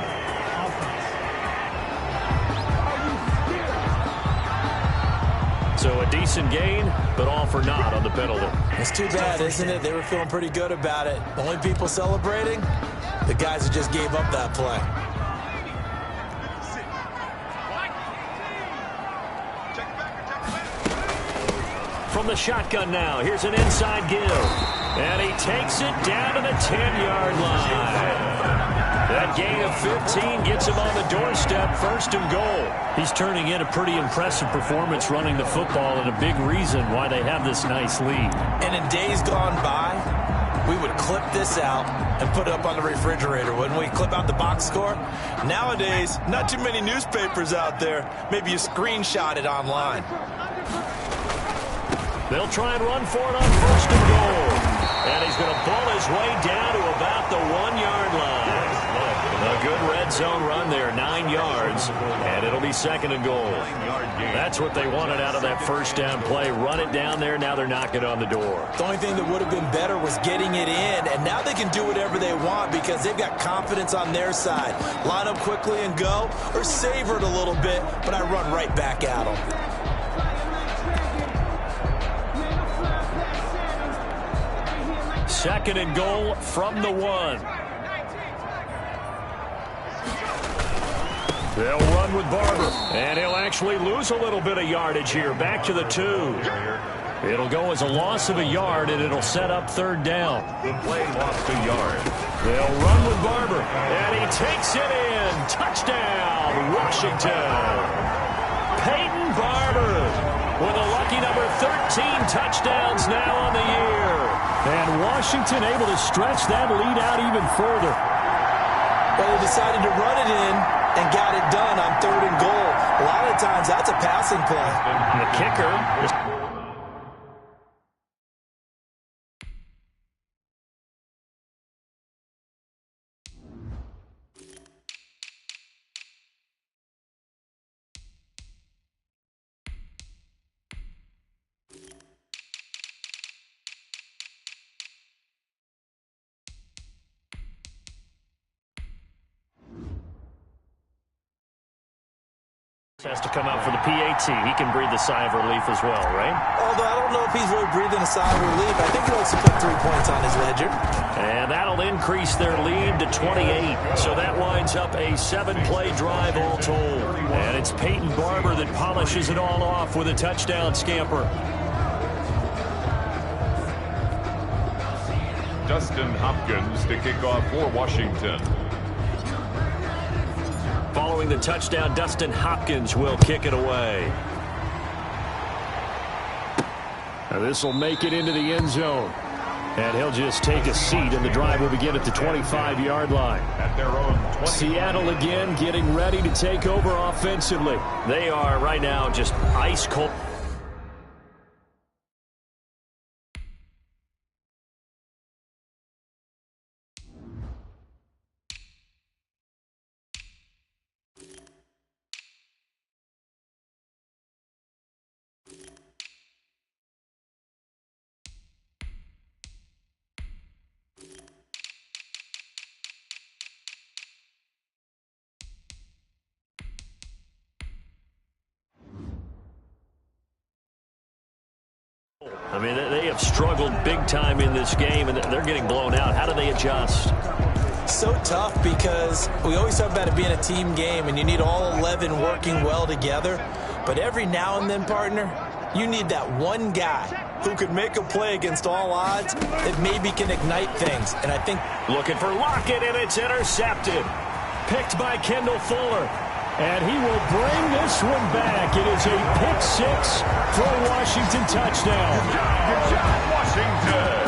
So a decent gain, but all for naught on the penalty. It's too bad, isn't it? They were feeling pretty good about it. The only people celebrating, the guys who just gave up that play. From the shotgun now, here's an inside give. And he takes it down to the 10-yard line. That gain of 15 gets him on the doorstep, first and goal. He's turning in a pretty impressive performance running the football, and a big reason why they have this nice lead. And in days gone by, we would clip this out and put it up on the refrigerator, wouldn't we? Clip out the box score. Nowadays, not too many newspapers out there. Maybe you screenshot it online. They'll try and run for it on first and goal. And he's going to pull his way down to about the 1-yard line. A good red zone run there, 9 yards, and it'll be second and goal. That's what they wanted out of that first down play. Run it down there. Now they're knocking on the door. The only thing that would have been better was getting it in, and now they can do whatever they want because they've got confidence on their side. Line up quickly and go, or savor it a little bit, but I run right back at them. Second and goal from the 1. They'll run with Barber, and he'll actually lose a little bit of yardage here. Back to the 2. It'll go as a loss of a yard, and it'll set up third down. The play lost a yard. They'll run with Barber, and he takes it in. Touchdown, Washington. Peyton Barber with a lucky number 13 touchdowns now on the year. And Washington able to stretch that lead out even further. Well, they decided to run it in and got it done on third and goal. A lot of times, that's a passing play. And the kicker. Has to come out for the PAT. He can breathe a sigh of relief as well, right? Although I don't know if he's really breathing a sigh of relief. I think he wants to put 3 points on his ledger. And that'll increase their lead to 28. So that winds up a 7-play drive all told. And it's Peyton Barber that polishes it all off with a touchdown scamper. Dustin Hopkins to kick off for Washington. Following the touchdown, Dustin Hopkins will kick it away. Now this will make it into the end zone. And he'll just take a seat, and the drive will begin at the 25-yard line. At their own 20. Seattle again getting ready to take over offensively. They are right now just ice cold. I mean, they have struggled big time in this game, and they're getting blown out. How do they adjust? So tough because we always talk about it being a team game, and you need all 11 working well together. But every now and then, partner, you need that one guy who could make a play against all odds that maybe can ignite things. And I think looking for Lockett, and it's intercepted. Picked by Kendall Fuller. And he will bring this one back. It is a pick 6 for a Washington touchdown. Good job, Washington.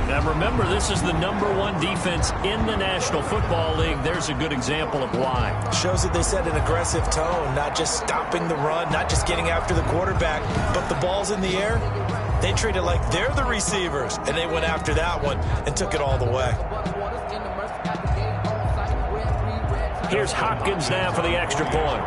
Now remember, this is the #1 defense in the National Football League. There's a good example of why. Shows that they set an aggressive tone, not just stopping the run, not just getting after the quarterback, but the ball's in the air. They treat it like they're the receivers, and they went after that one and took it all the way. Here's Hopkins now for the extra point.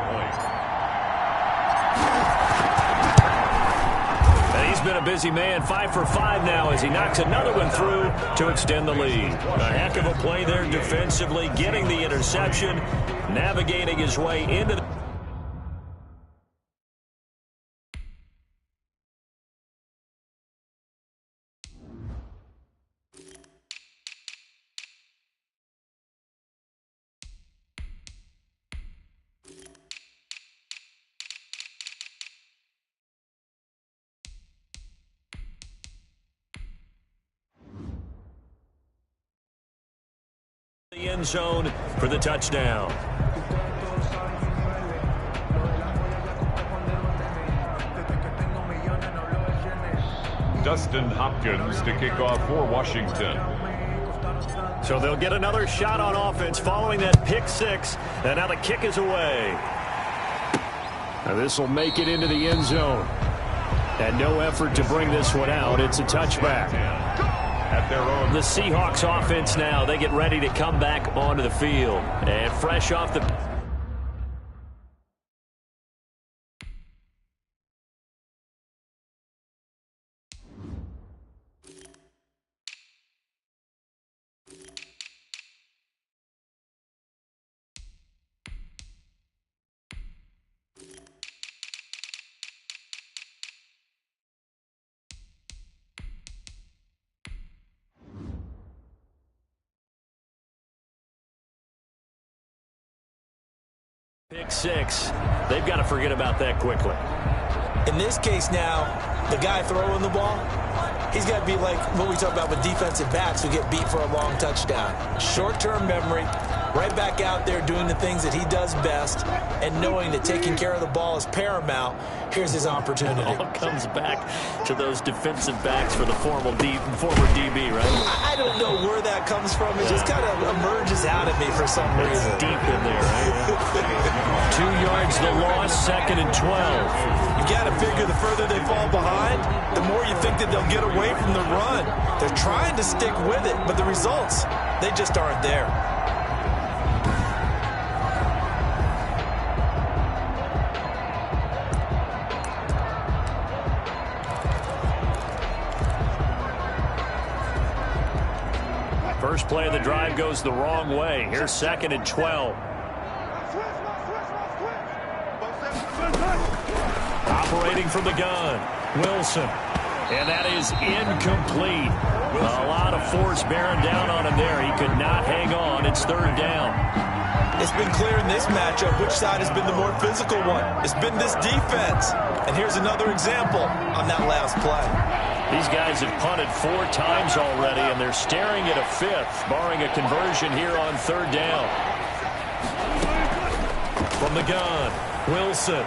And he's been a busy man, 5 for 5 now as he knocks another one through to extend the lead. A heck of a play there defensively, getting the interception, navigating his way into the end zone for the touchdown. Dustin Hopkins to kick off for Washington. So they'll get another shot on offense following that pick six. And now the kick is away. Now this will make it into the end zone. And no effort to bring this one out. It's a touchback. At their own. The Seahawks offense now, they get ready to come back onto the field. And fresh off the... Pick six. They've got to forget about that quickly. In this case now, the guy throwing the ball, he's got to be like what we talk about with defensive backs who get beat for a long touchdown. Short-term memory, right back out there doing the things that he does best, and knowing that taking care of the ball is paramount. Here's his opportunity. It all comes back to those defensive backs for the former DB, right? I don't know where that comes from. It just kind of emerges out of me for some reason. It's deep in there, right? 2 yards the loss, 2nd and 12. You got to figure the further they fall behind, the more you think that they'll get away from the run. They're trying to stick with it, but the results, they just aren't there. First play of the drive goes the wrong way. Here's 2nd and 12. Operating from the gun, Wilson. And that is incomplete. A lot of force bearing down on him there. He could not hang on. It's 3rd down. It's been clear in this matchup which side has been the more physical one. It's been this defense. And here's another example on that last play. These guys have punted 4 times already, and they're staring at a 5th, barring a conversion here on 3rd down. From the gun, Wilson.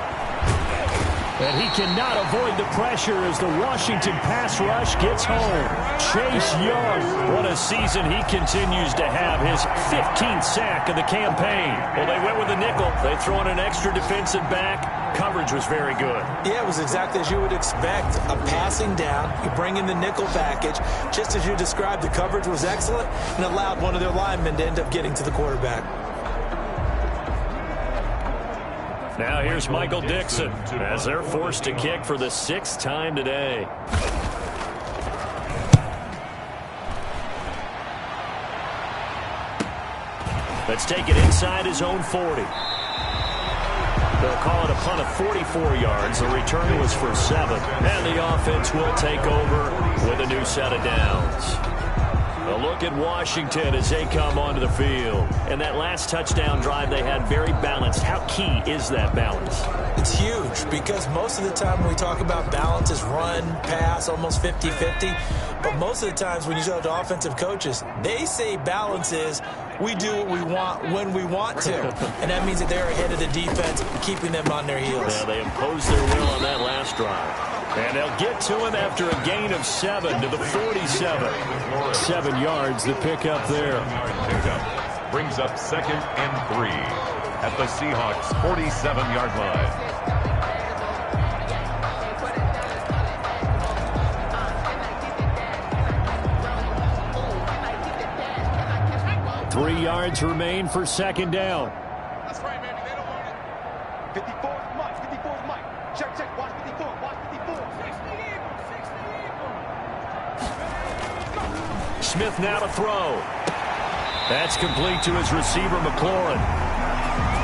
And he cannot avoid the pressure as the Washington pass rush gets home. Chase Young. What a season he continues to have. His 15th sack of the campaign. Well, they went with the nickel. They throw in an extra defensive back. Coverage was very good. Yeah, it was exactly as you would expect. A passing down. You bring in the nickel package. Just as you described, the coverage was excellent and allowed one of their linemen to end up getting to the quarterback. Now here's Michael Dixon as they're forced to kick for the 6th time today. Let's take it inside his own 40. They'll call it a punt of 44 yards. The return was for 7. And the offense will take over with a new set of downs. A look at Washington as they come onto the field. And that last touchdown drive they had very balanced. How key is that balance? It's huge because most of the time when we talk about balance is run, pass, almost 50-50. But most of the times when you talk to offensive coaches, they say balance is we do what we want when we want to. And that means that they're ahead of the defense, keeping them on their heels. Yeah, they imposed their will on that last drive. And they'll get to him after a gain of 7 to the 47. 7 yards the pickup there. Brings up 2nd and 3 at the Seahawks 47-yard line. 3 yards remain for 2nd down. That's right, baby. They don't want it. 54 is Mike. 54 is Mike. Check, check. Watch 54. Watch 54. 60 Smith now to throw. That's complete to his receiver, McLaurin.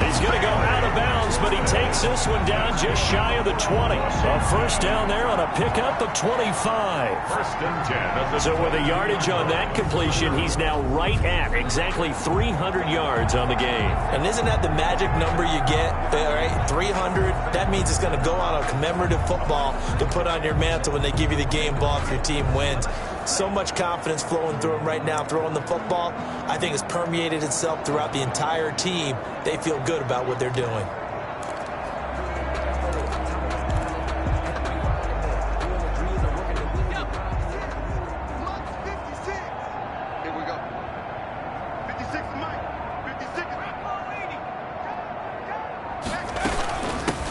He's going to go out of bounds, but he takes this one down just shy of the 20. A first down there on a pickup of 25. 1st and 10. So with a yardage on that completion, he's now right at exactly 300 yards on the game. And isn't that the magic number you get? All right, 300. That means it's going to go on a commemorative football to put on your mantle when they give you the game ball if your team wins. So much confidence flowing through him right now, throwing the football. I think it's permeated itself throughout the entire team. They feel good about what they're doing.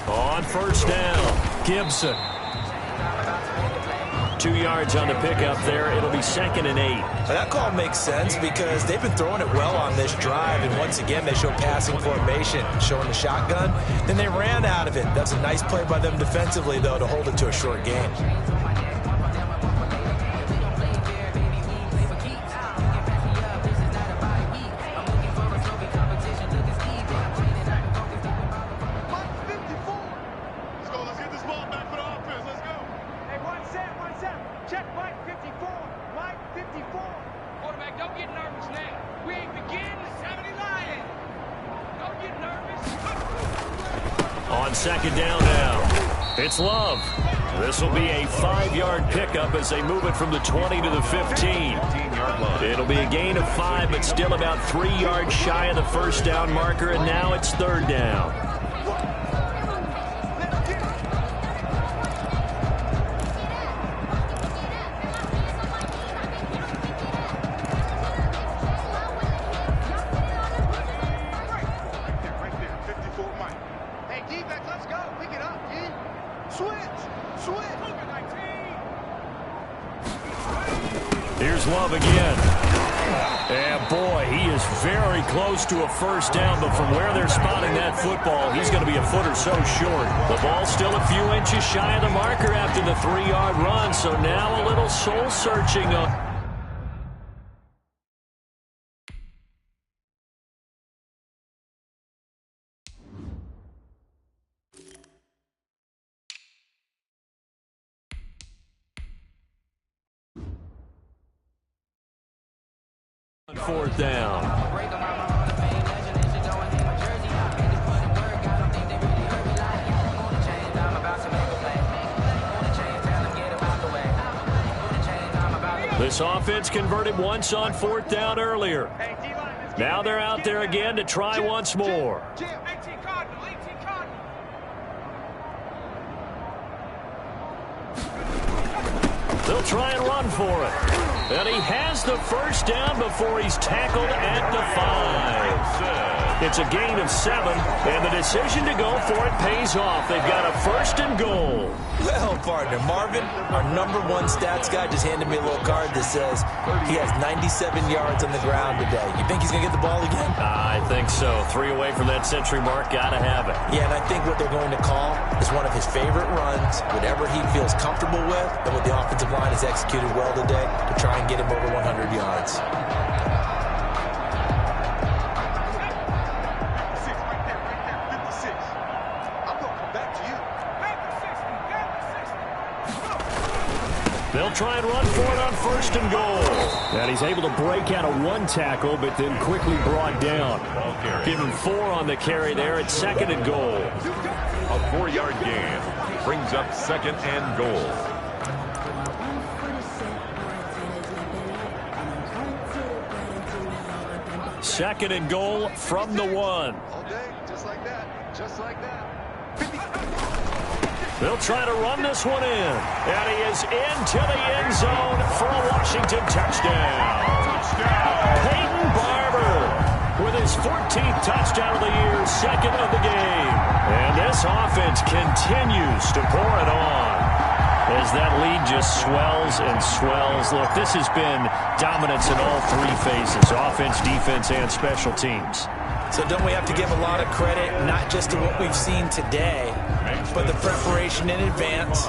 On first down, Gibson. 2 yards on the pickup there. It'll be 2nd and 8. That call makes sense because they've been throwing it well on this drive, and once again they show passing formation, showing the shotgun. Then they ran out of it. That's a nice play by them defensively, though, to hold it to a short gain. On 2nd down now, it's Love. This will be a 5-yard pickup as they move it from the 20 to the 15. It'll be a gain of 5, but still about 3 yards shy of the first down marker, and now it's 3rd down. Here's Love again. And boy, he is very close to a first down, but from where they're spotting that football, he's going to be a foot or so short. The ball's still a few inches shy of the marker after the 3-yard run, so now a little soul-searching. Fourth down. This offense converted once on 4th down earlier. Now they're out there again to try once more. They'll try and run for it. And he has the first down before he's tackled at the 5. It's a gain of 7, and the decision to go for it pays off. They've got a 1st and goal. Well, partner, Marvin, our #1 stats guy, just handed me a little card that says he has 97 yards on the ground today. You think he's going to get the ball again? I think so. 3 away from that century mark. Got to have it. Yeah, and I think what they're going to call is one of his favorite runs, whatever he feels comfortable with, and what the offensive line has executed well today to try and get him over 100 yards. They'll try and run for it on 1st and goal. And he's able to break out of 1 tackle, but then quickly brought down. Give him 4 on the carry there at 2nd and goal. A 4-yard gain brings up 2nd and goal. Second and goal from the 1. All day, just like that, just like that. They'll try to run this one in. And he is into the end zone for a Washington touchdown. Peyton Barber with his 14th touchdown of the year, 2nd of the game. And this offense continues to pour it on as that lead just swells and swells. Look, this has been dominance in all 3 phases, offense, defense, and special teams. So don't we have to give a lot of credit, not just to what we've seen today, but the preparation in advance,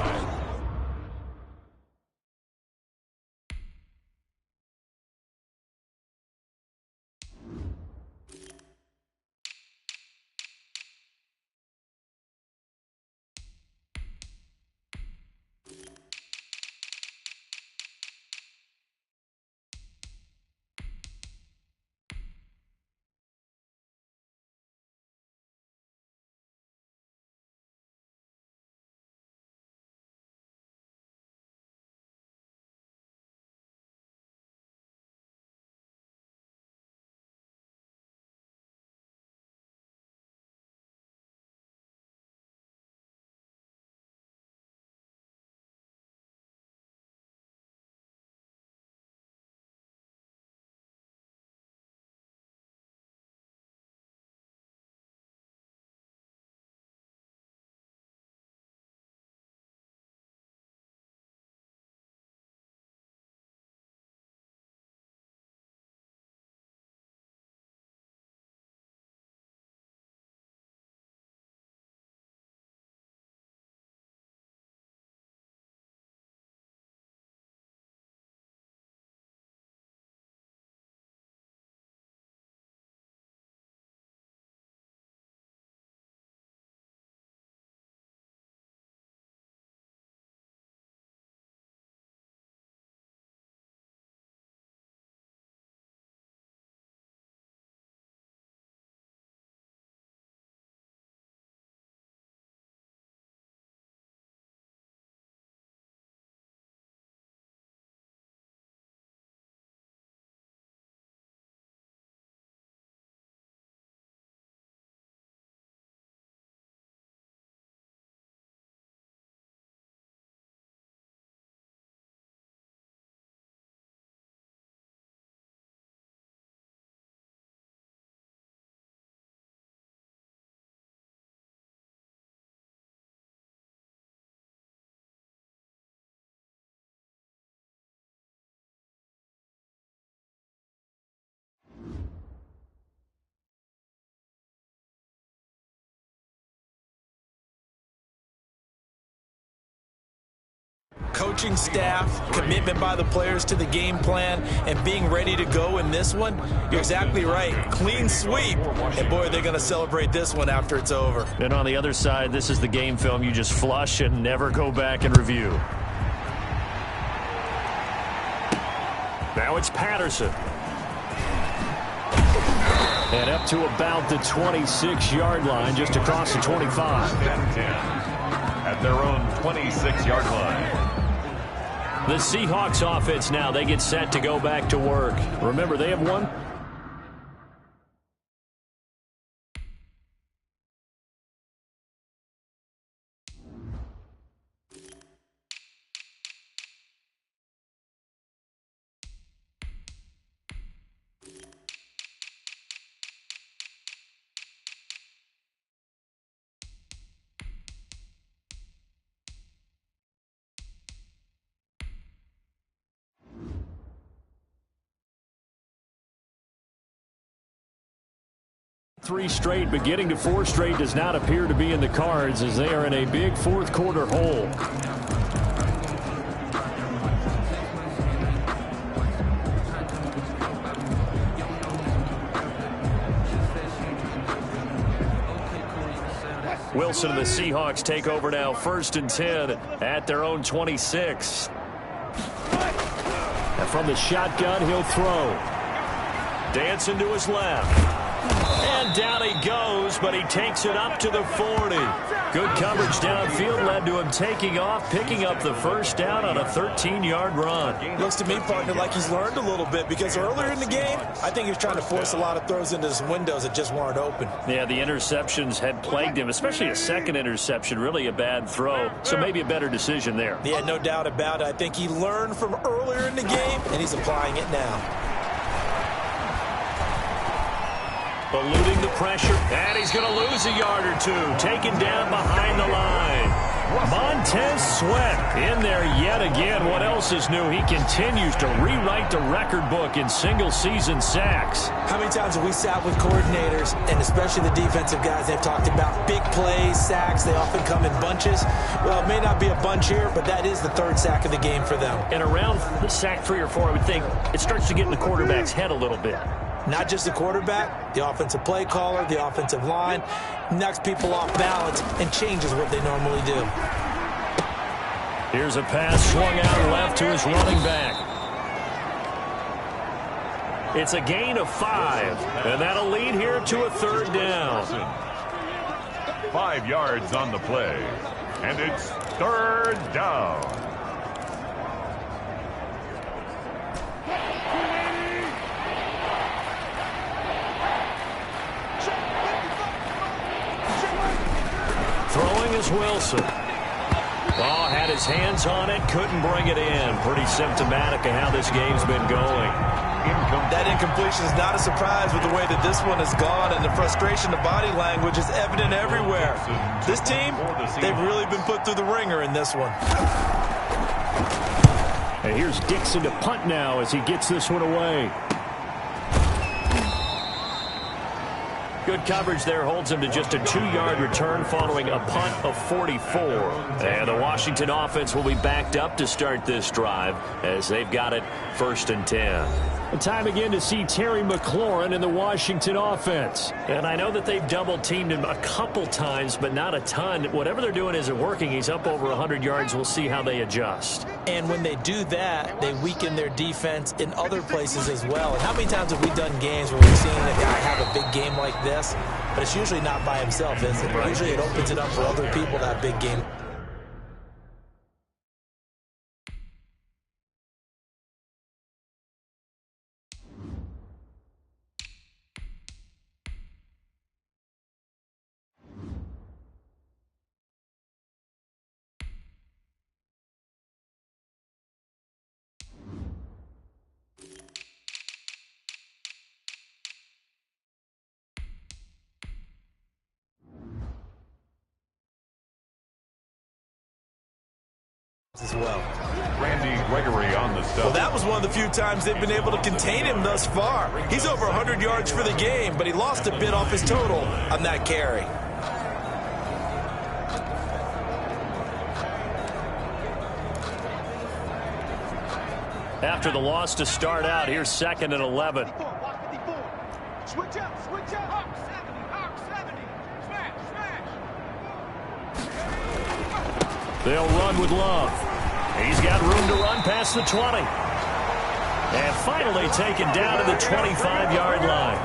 coaching staff, commitment by the players to the game plan, and being ready to go in this one, you're exactly right. Clean sweep. And, boy, they're going to celebrate this one after it's over. And on the other side, this is the game film you just flush and never go back and review. Now it's Patterson. And up to about the 26-yard line, just across the 25. 10 at their own 26-yard line. The Seahawks offense now, they get set to go back to work. Remember, they have one. Three straight, but getting to four straight does not appear to be in the cards as they are in a big fourth quarter hole. Wilson and the Seahawks take over now, 1st and 10 at their own 26. And from the shotgun, he'll throw. Dancing to his left. And down he goes, but he takes it up to the 40. Good coverage downfield led to him taking off, picking up the first down on a 13-yard run. Looks to me, partner, like he's learned a little bit because earlier in the game, I think he was trying to force a lot of throws into his windows that just weren't open. Yeah, the interceptions had plagued him, especially a second interception, really a bad throw. So maybe a better decision there. Yeah, no doubt about it. I think he learned from earlier in the game, and he's applying it now. Eluding the pressure, and he's going to lose a yard or two. Taken down behind the line. Montez Sweat in there yet again. What else is new? He continues to rewrite the record book in single-season sacks. How many times have we sat with coordinators, and especially the defensive guys, they've talked about big plays, sacks. They often come in bunches. Well, it may not be a bunch here, but that is the third sack of the game for them. And around the sack 3 or 4, I would think it starts to get in the quarterback's head a little bit. Not just the quarterback, the offensive play caller, the offensive line, knocks people off balance and changes what they normally do. Here's a pass swung out left to his running back. It's a gain of 5, and that'll lead here to a 3rd down. 5 yards on the play, and it's 3rd down. Throwing is Wilson. Oh, had his hands on it, couldn't bring it in. Pretty symptomatic of how this game's been going. That incompletion is not a surprise with the way that this one has gone, and the frustration, the body language is evident everywhere. This team, they've really been put through the ringer in this one. And here's Dixon to punt now as he gets this one away. Good coverage there holds him to just a 2-yard return following a punt of 44. And the Washington offense will be backed up to start this drive as they've got it 1st and 10. And time again to see Terry McLaurin in the Washington offense. And I know that they've double-teamed him a couple times, but not a ton. Whatever they're doing isn't working. He's up over 100 yards. We'll see how they adjust. And when they do that, they weaken their defense in other places as well. And how many times have we done games where we've seen a guy have a big game like this? But it's usually not by himself, is it? Right. Usually it opens it up for other people to have big game. As well. Randy Gregory on the stuff. Well, that was one of the few times they've been able to contain him thus far. He's over 100 yards for the game, but he lost a bit off his total on that carry. After the loss to start out, here's 2nd and 11. Watch 54. Switch up, switch up. Hawk 70, Hawk 70. Smash, smash. They'll run with Love. He's got room to run past the 20. And finally taken down to the 25-yard line.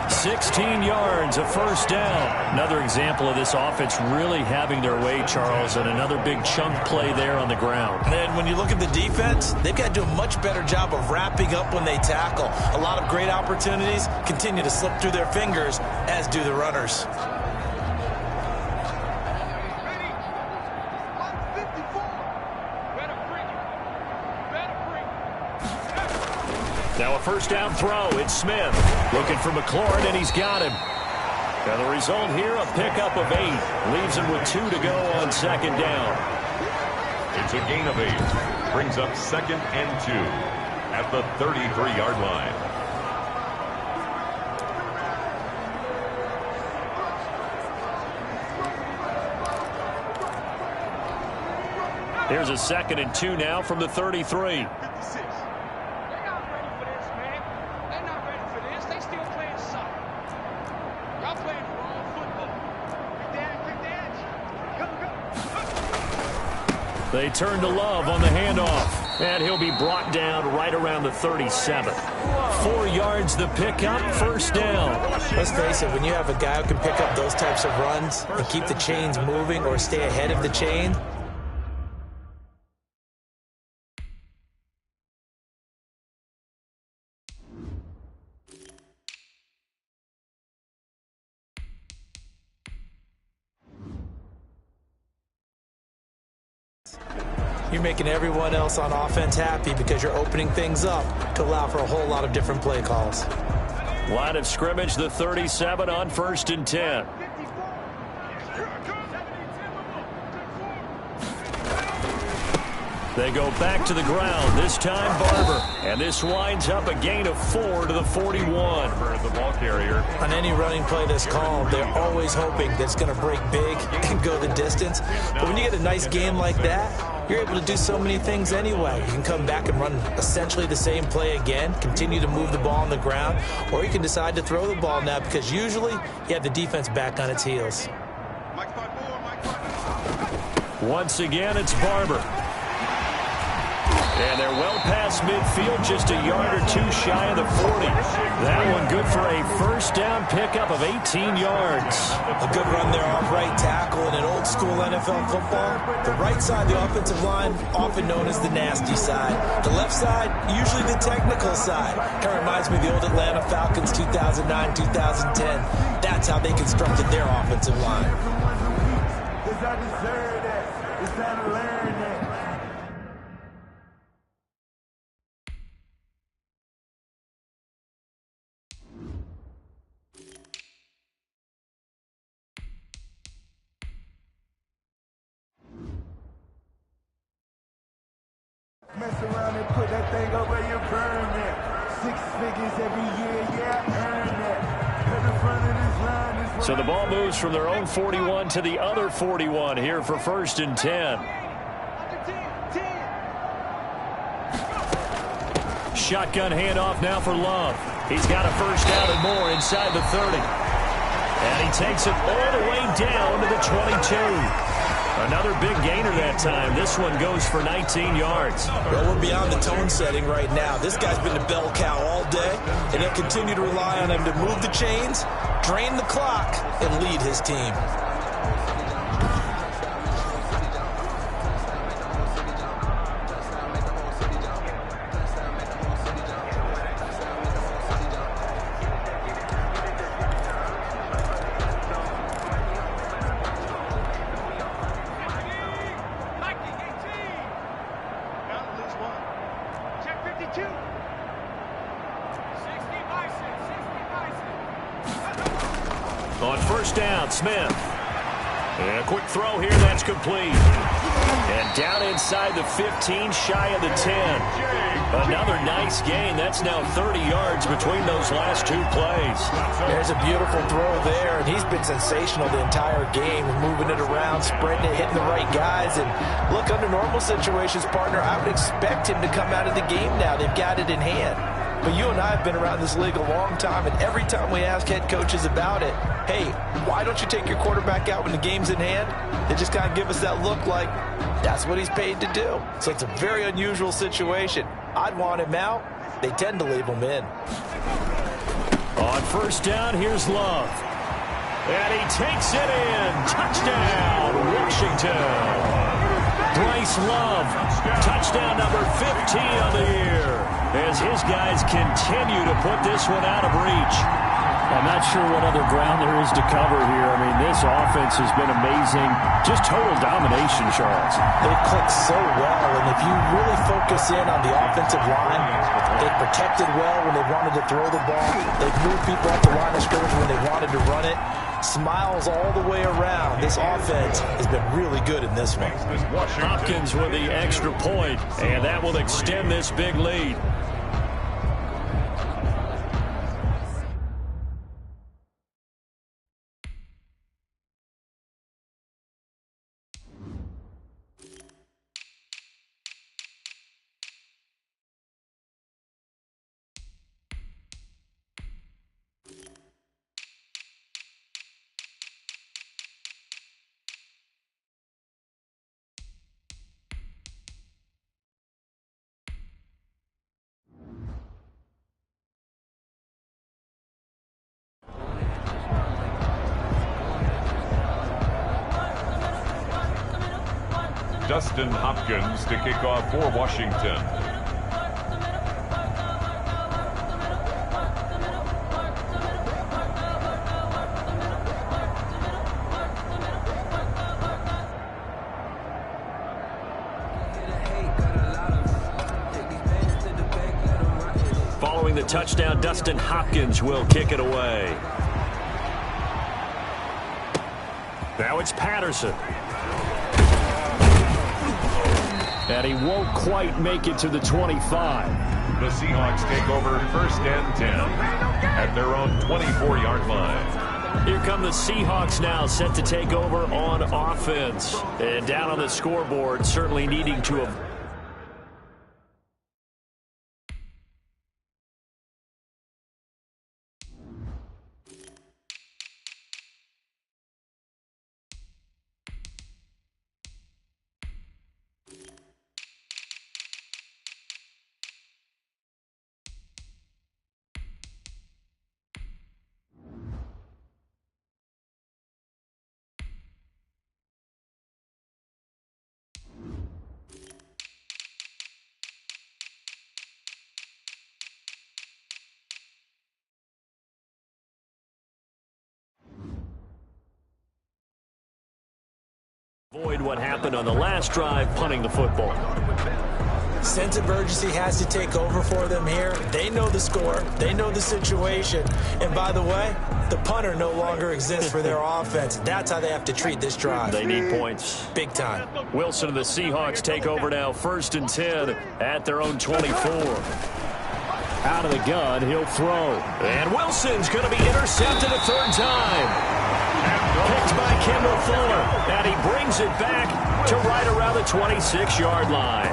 16 yards, a first down. Another example of this offense really having their way, Charles, and another big chunk play there on the ground. And then when you look at the defense, they've got to do a much better job of wrapping up when they tackle. A lot of great opportunities continue to slip through their fingers, as do the runners. Ready? 154. Better bring it. Better bring it. Now a first down throw. It's Smith looking for McLaurin, and he's got him. And the result here, a pickup of 8. Leaves him with 2 to go on 2nd down. It's a gain of 8. Brings up 2nd and 2 at the 33-yard line. Here's a 2nd and 2 now from the 33. 56. They're not ready for this, man. They're not ready for this. They still playing soccer. Y'all playing the wrong football. Quick dash. Go. They turn to Love on the handoff. And he'll be brought down right around the 37. 4 yards the pickup, first down. Let's face it, when you have a guy who can pick up those types of runs and keep the chains moving or stay ahead of the chain, you're making everyone else on offense happy because you're opening things up to allow for a whole lot of different play calls. Line of scrimmage, the 37 on 1st and 10. They go back to the ground, this time Barber. And this winds up a gain of 4 to the 41. The ball carrier. On any running play that's called, they're always hoping that it's going to break big and go the distance. But when you get a nice game like that, you're able to do so many things anyway. You can come back and run essentially the same play again, continue to move the ball on the ground, or you can decide to throw the ball now because usually you have the defense back on its heels. Once again, it's Barber. And they're well past midfield, just a yard or 2 shy of the 40. That one good for a first down pickup of 18 yards. A good run there off right tackle in an old school NFL football. The right side of the offensive line, often known as the nasty side. The left side, usually the technical side. Kind of reminds me of the old Atlanta Falcons 2009-2010. That's how they constructed their offensive line. It's not deserve that. It's time to learn that. Mess around and put that thing over your permit. 6 figures every year, yeah, earn that. At the front of this line is So the ball moves from their own 41 to the other 41 here for 1st and 10. Shotgun handoff now for Love. He's got a first down and more inside the 30. And he takes it all the way down to the 22. Another big gainer that time. This one goes for 19 yards. Well, we're beyond the tone setting right now. This guy's been the bell cow all day, and he'll continue to rely on him to move the chains, drain the clock, and lead his team. On first down, Smith. And a quick throw here, that's complete. And down inside the 15, shy of the 10. Another nice gain. That's now 30 yards between those last two plays. There's a beautiful throw there, and he's been sensational the entire game, moving it around, spreading it, hitting the right guys. And look, under normal situations, partner, I would expect him to come out of the game now. They've got it in hand. But you and I have been around this league a long time, and every time we ask head coaches about it, hey, why don't you take your quarterback out when the game's in hand? They just kind of give us that look like that's what he's paid to do. So it's a very unusual situation. I'd want him out. They tend to leave him in. On first down, here's Love. And he takes it in. Touchdown, Washington. Bryce Love, touchdown number 15 on the year, as his guys continue to put this one out of reach. I'm not sure what other ground there is to cover here. I mean, this offense has been amazing. Just total domination, Charles. They click so well, and if you really focus in on the offensive line, they protected well when they wanted to throw the ball. They moved people off the line of scrimmage when they wanted to run it. Smiles all the way around. This offense has been really good in this one. Hopkins with the extra point, and that will extend this big lead. Dustin Hopkins to kick off for Washington. Following the touchdown, Dustin Hopkins will kick it away. Now it's Patterson. And he won't quite make it to the 25. The Seahawks take over first and 10 at their own 24-yard line. Here come the Seahawks now, set to take over on offense. And down on the scoreboard, certainly needing to have... avoid what happened on the last drive, punting the football. Sense of urgency has to take over for them here. They know the score. They know the situation. And by the way, the punter no longer exists for their offense. That's how they have to treat this drive. They need points. Big time. Wilson and the Seahawks take over now, first and 10 at their own 24. Out of the gun, he'll throw. And Wilson's going to be intercepted a third time. Picked by Kendall Fuller, and he brings it back to right around the 26-yard line.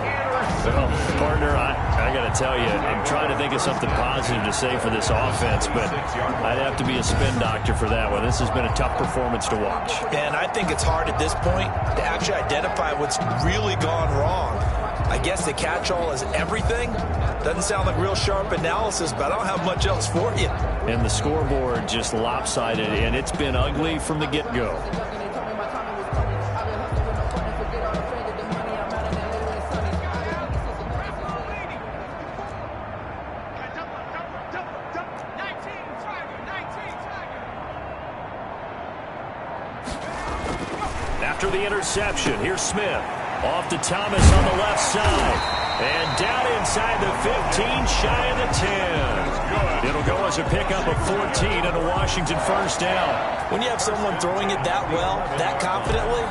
Well, partner, I got to tell you, I'm trying to think of something positive to say for this offense, but I'd have to be a spin doctor for that one. This has been a tough performance to watch. And I think it's hard at this point to actually identify what's really gone wrong. I guess the catch-all is everything. Doesn't sound like real sharp analysis, but I don't have much else for you. And the scoreboard just lopsided, and it's been ugly from the get-go. After the interception, here's Smith. Off to Thomas on the left side. And down inside the 15, shy of the 10. It'll go as a pickup of 14 and a Washington first down. When you have someone throwing it that well, that confidently,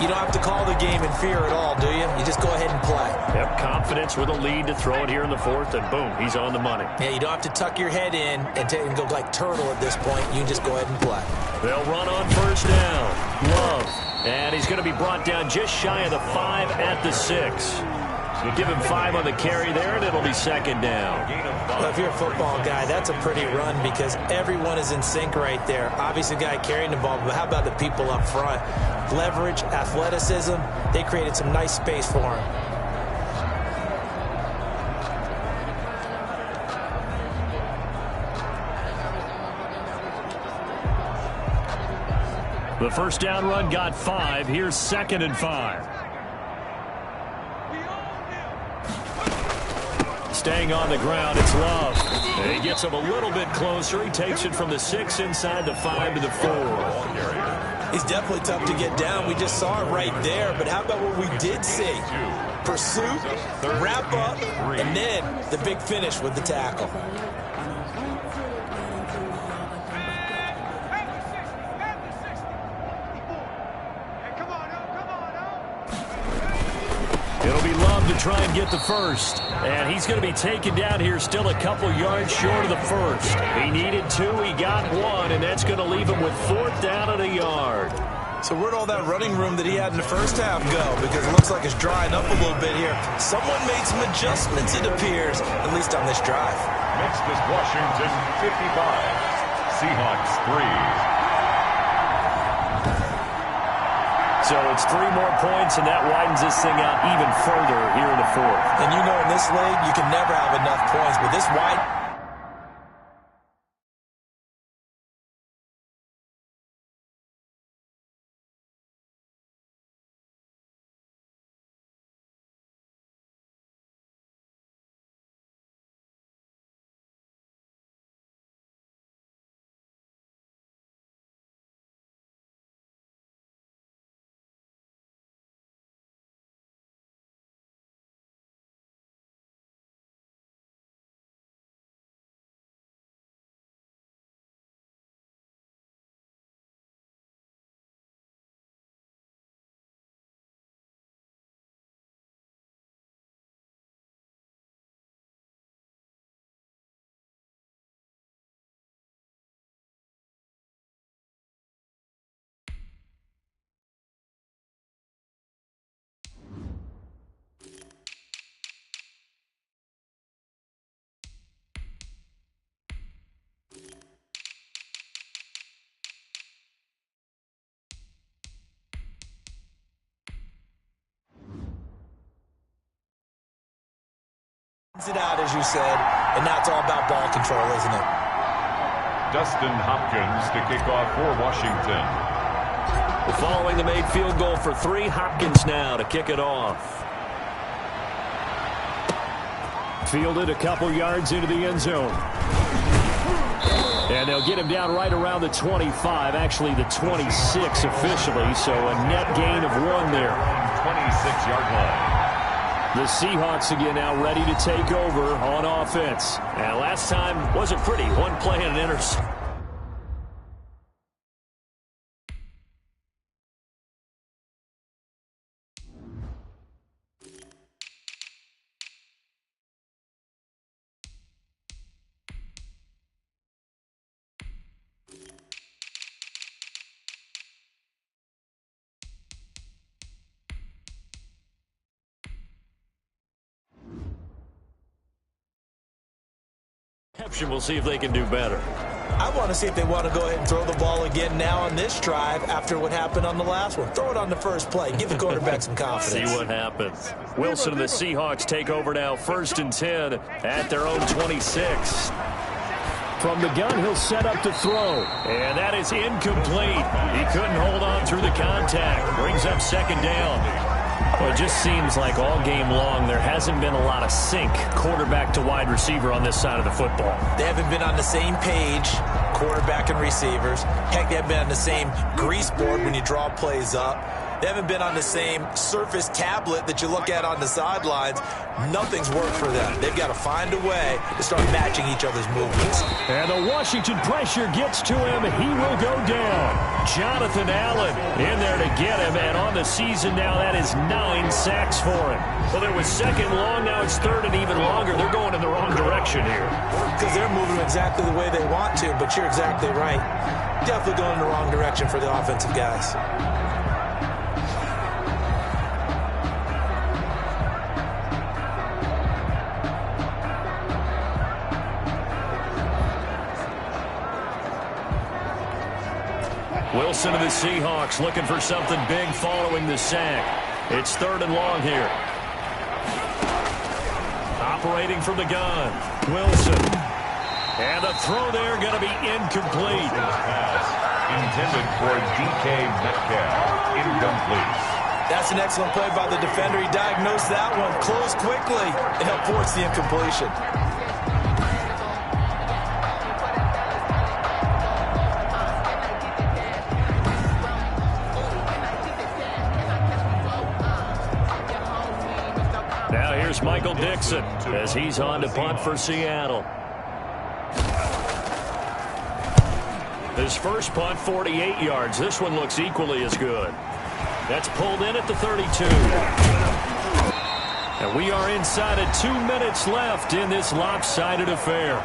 you don't have to call the game in fear at all, do you? You just go ahead and play. Yep, confidence with a lead to throw it here in the fourth, and boom, he's on the money. Yeah, you don't have to tuck your head in and go like turtle at this point. You can just go ahead and play. They'll run on first down. Love. And he's going to be brought down just shy of the 5 at the 6. Give him 5 on the carry there, and it'll be second down. Well, if you're a football guy, that's a pretty run because everyone is in sync right there. Obviously, the guy carrying the ball, but how about the people up front? Leverage, athleticism, they created some nice space for him. The first down run got 5. Here's 2nd and 5. Staying on the ground, it's Love. And he gets him a little bit closer. He takes it from the 6 inside the 5 to the 4. He's definitely tough to get down. We just saw it right there. But how about what we did see? Pursuit, wrap up, and then the big finish with the tackle. It'll be Love to try and get the first. And he's going to be taken down here still a couple yards short of the first. He needed 2, he got 1, and that's going to leave him with 4th down and a yard. So where'd all that running room that he had in the first half go? Because it looks like it's drying up a little bit here. Someone made some adjustments, it appears, at least on this drive. Next is Washington 55, Seahawks 3. So it's 3 more points, and that widens this thing out even further here in the fourth. And you know in this league, you can never have enough points, but this wide... it out, as you said, and now it's all about ball control, isn't it? Dustin Hopkins to kick off for Washington. Following the made field goal for 3, Hopkins now to kick it off. Fielded a couple yards into the end zone. And they'll get him down right around the 25, actually the 26 officially, so a net gain of 1 there. 26-yard line. The Seahawks again now ready to take over on offense. And last time wasn't pretty. 1 play and an interception. We'll see if they can do better. I want to see if they want to go ahead and throw the ball again now on this drive after what happened on the last one. Throw it on the first play. Give the quarterback some confidence. See what happens. Wilson and the Seahawks take over now, 1st and 10 at their own 26. From the gun, he'll set up to throw. And that is incomplete. He couldn't hold on through the contact. Brings up 2nd down. Well, it just seems like all game long there hasn't been a lot of sync quarterback to wide receiver on this side of the football. They haven't been on the same page, quarterback and receivers. Heck, they haven't been on the same grease board when you draw plays up. They haven't been on the same surface tablet that you look at on the sidelines. Nothing's worked for them. They've got to find a way to start matching each other's movements. And the Washington pressure gets to him. He will go down. Jonathan Allen in there to get him. And on the season now, that is 9 sacks for him. Well, there was second long. Now it's third and even longer. They're going in the wrong direction here. Because they're moving exactly the way they want to, but you're exactly right. Definitely going in the wrong direction for the offensive guys. Wilson of the Seahawks looking for something big following the sack. It's third and long here. Operating from the gun, Wilson. And the throw there going to be incomplete. Pass intended for DK Metcalf. Incomplete. That's an excellent play by the defender. He diagnosed that one, closed quickly, and helped force the incompletion. Now here's Michael Dixon as he's on to punt for Seattle. His first punt, 48 yards. This one looks equally as good. That's pulled in at the 32. And we are inside of 2 minutes left in this lopsided affair.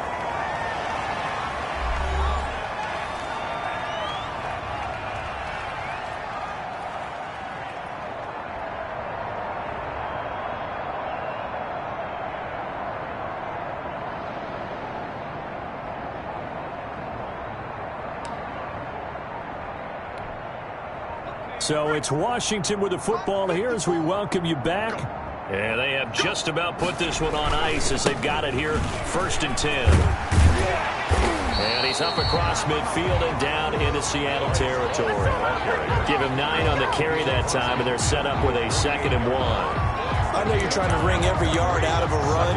So it's Washington with the football here as we welcome you back. And they have just about put this one on ice as they've got it here, 1st and 10. And he's up across midfield and down into Seattle territory. Give him 9 on the carry that time, and they're set up with a 2nd and 1. I know you're trying to wring every yard out of a run,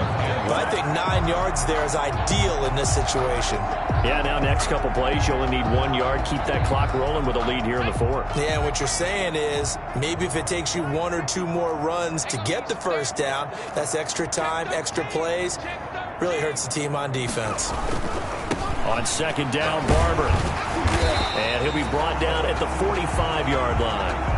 but I think 9 yards there is ideal in this situation. Yeah, now next couple plays, you only need 1 yard. Keep that clock rolling with a lead here in the 4th. Yeah, and what you're saying is maybe if it takes you 1 or 2 more runs to get the first down, that's extra time, extra plays. Really hurts the team on defense. On 2nd down, Barber. And he'll be brought down at the 45-yard line.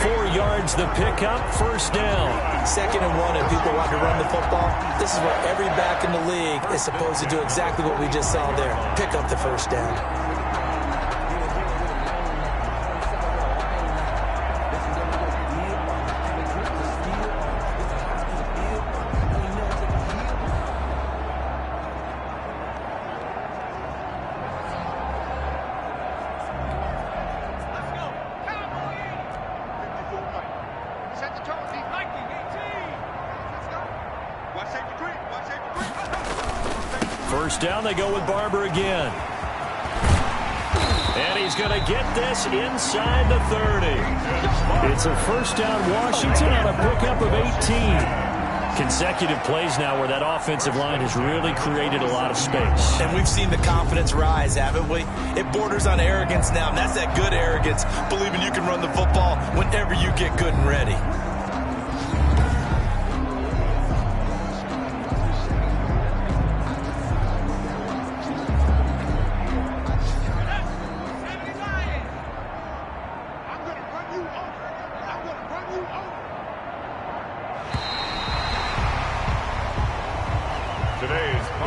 4 yards the pickup, 1st down. 2nd and 1, and people want to run the football. This is where every back in the league is supposed to do exactly what we just saw there. Pick up the 1st down. First down, they go with Barber again. And he's going to get this inside the 30. It's a 1st down Washington on a pickup of 18. Consecutive plays now where that offensive line has really created a lot of space. And we've seen the confidence rise, haven't we? It borders on arrogance now, and that's that good arrogance, believing you can run the football whenever you get good and ready.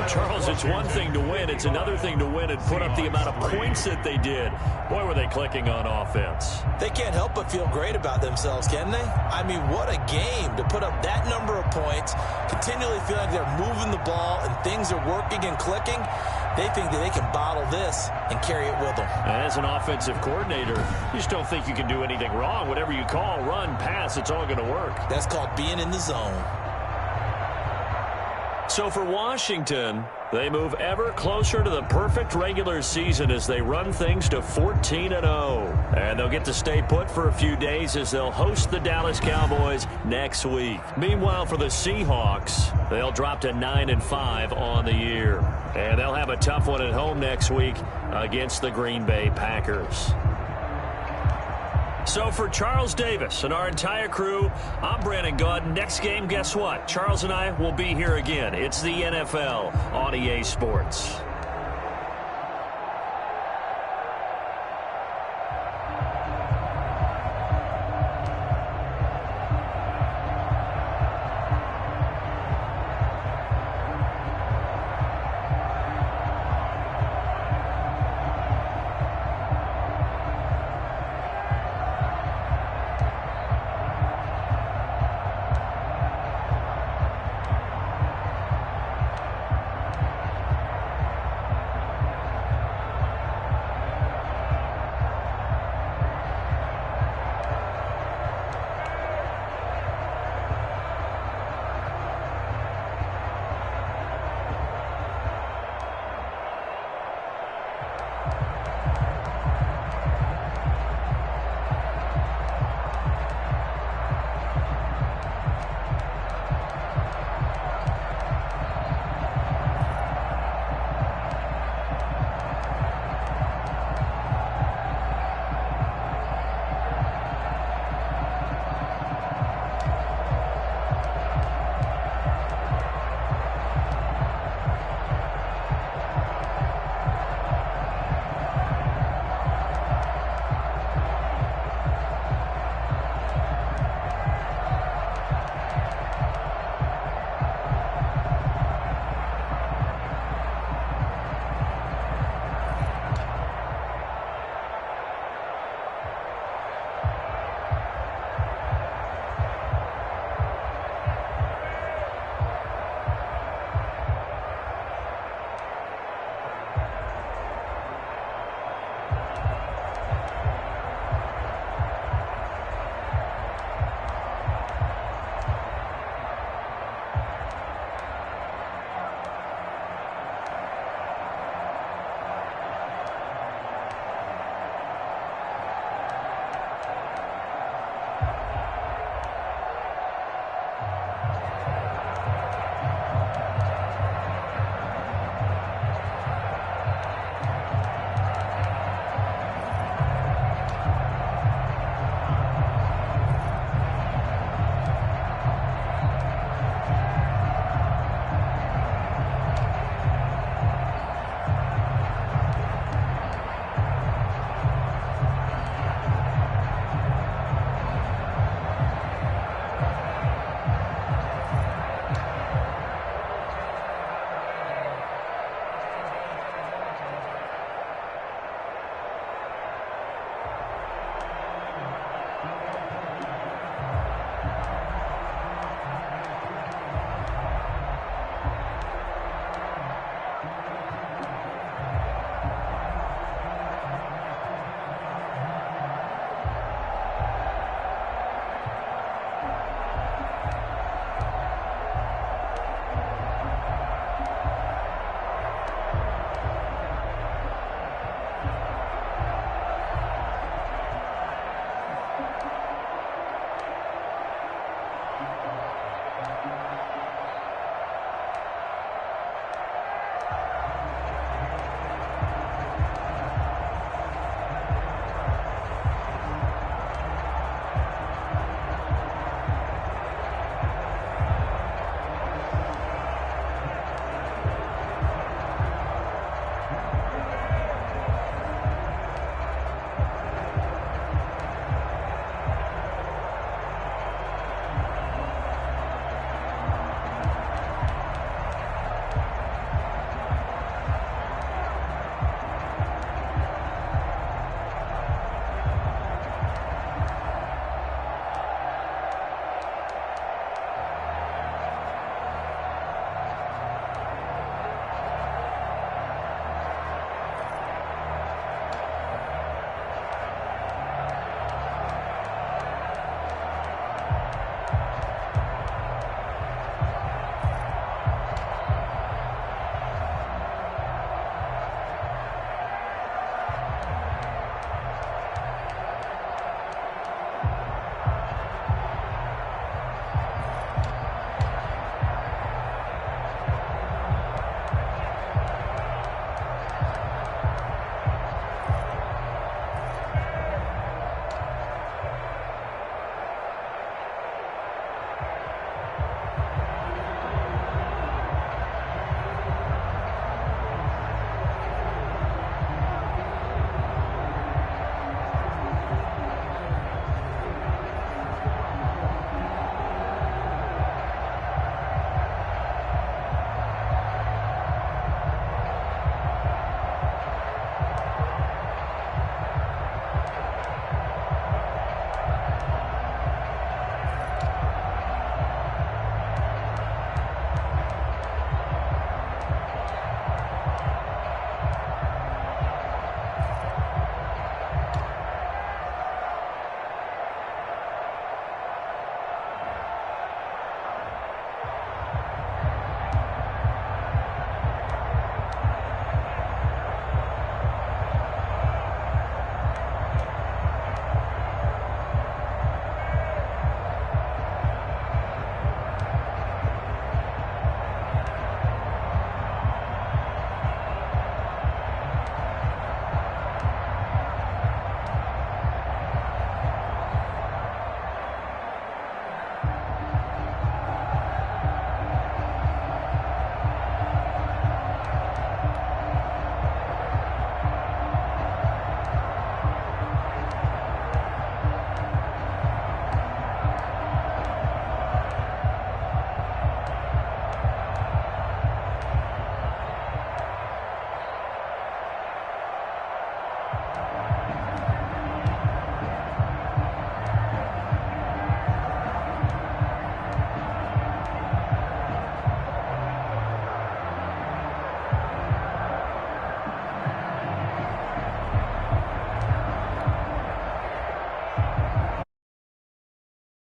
Charles, it's one thing to win. It's another thing to win and put up the amount of points that they did. Boy, were they clicking on offense. They can't help but feel great about themselves, can they? I mean, what a game to put up that number of points, continually feel like they're moving the ball and things are working and clicking. They think that they can bottle this and carry it with them. As an offensive coordinator, you just don't think you can do anything wrong. Whatever you call, run, pass, it's all going to work. That's called being in the zone. So for Washington, they move ever closer to the perfect regular season as they run things to 14-0. And they'll get to stay put for a few days as they'll host the Dallas Cowboys next week. Meanwhile, for the Seahawks, they'll drop to 9-5 on the year. And they'll have a tough one at home next week against the Green Bay Packers. So for Charles Davis and our entire crew, I'm Brandon Gaudin. Next game, guess what? Charles and I will be here again. It's the NFL on EA Sports.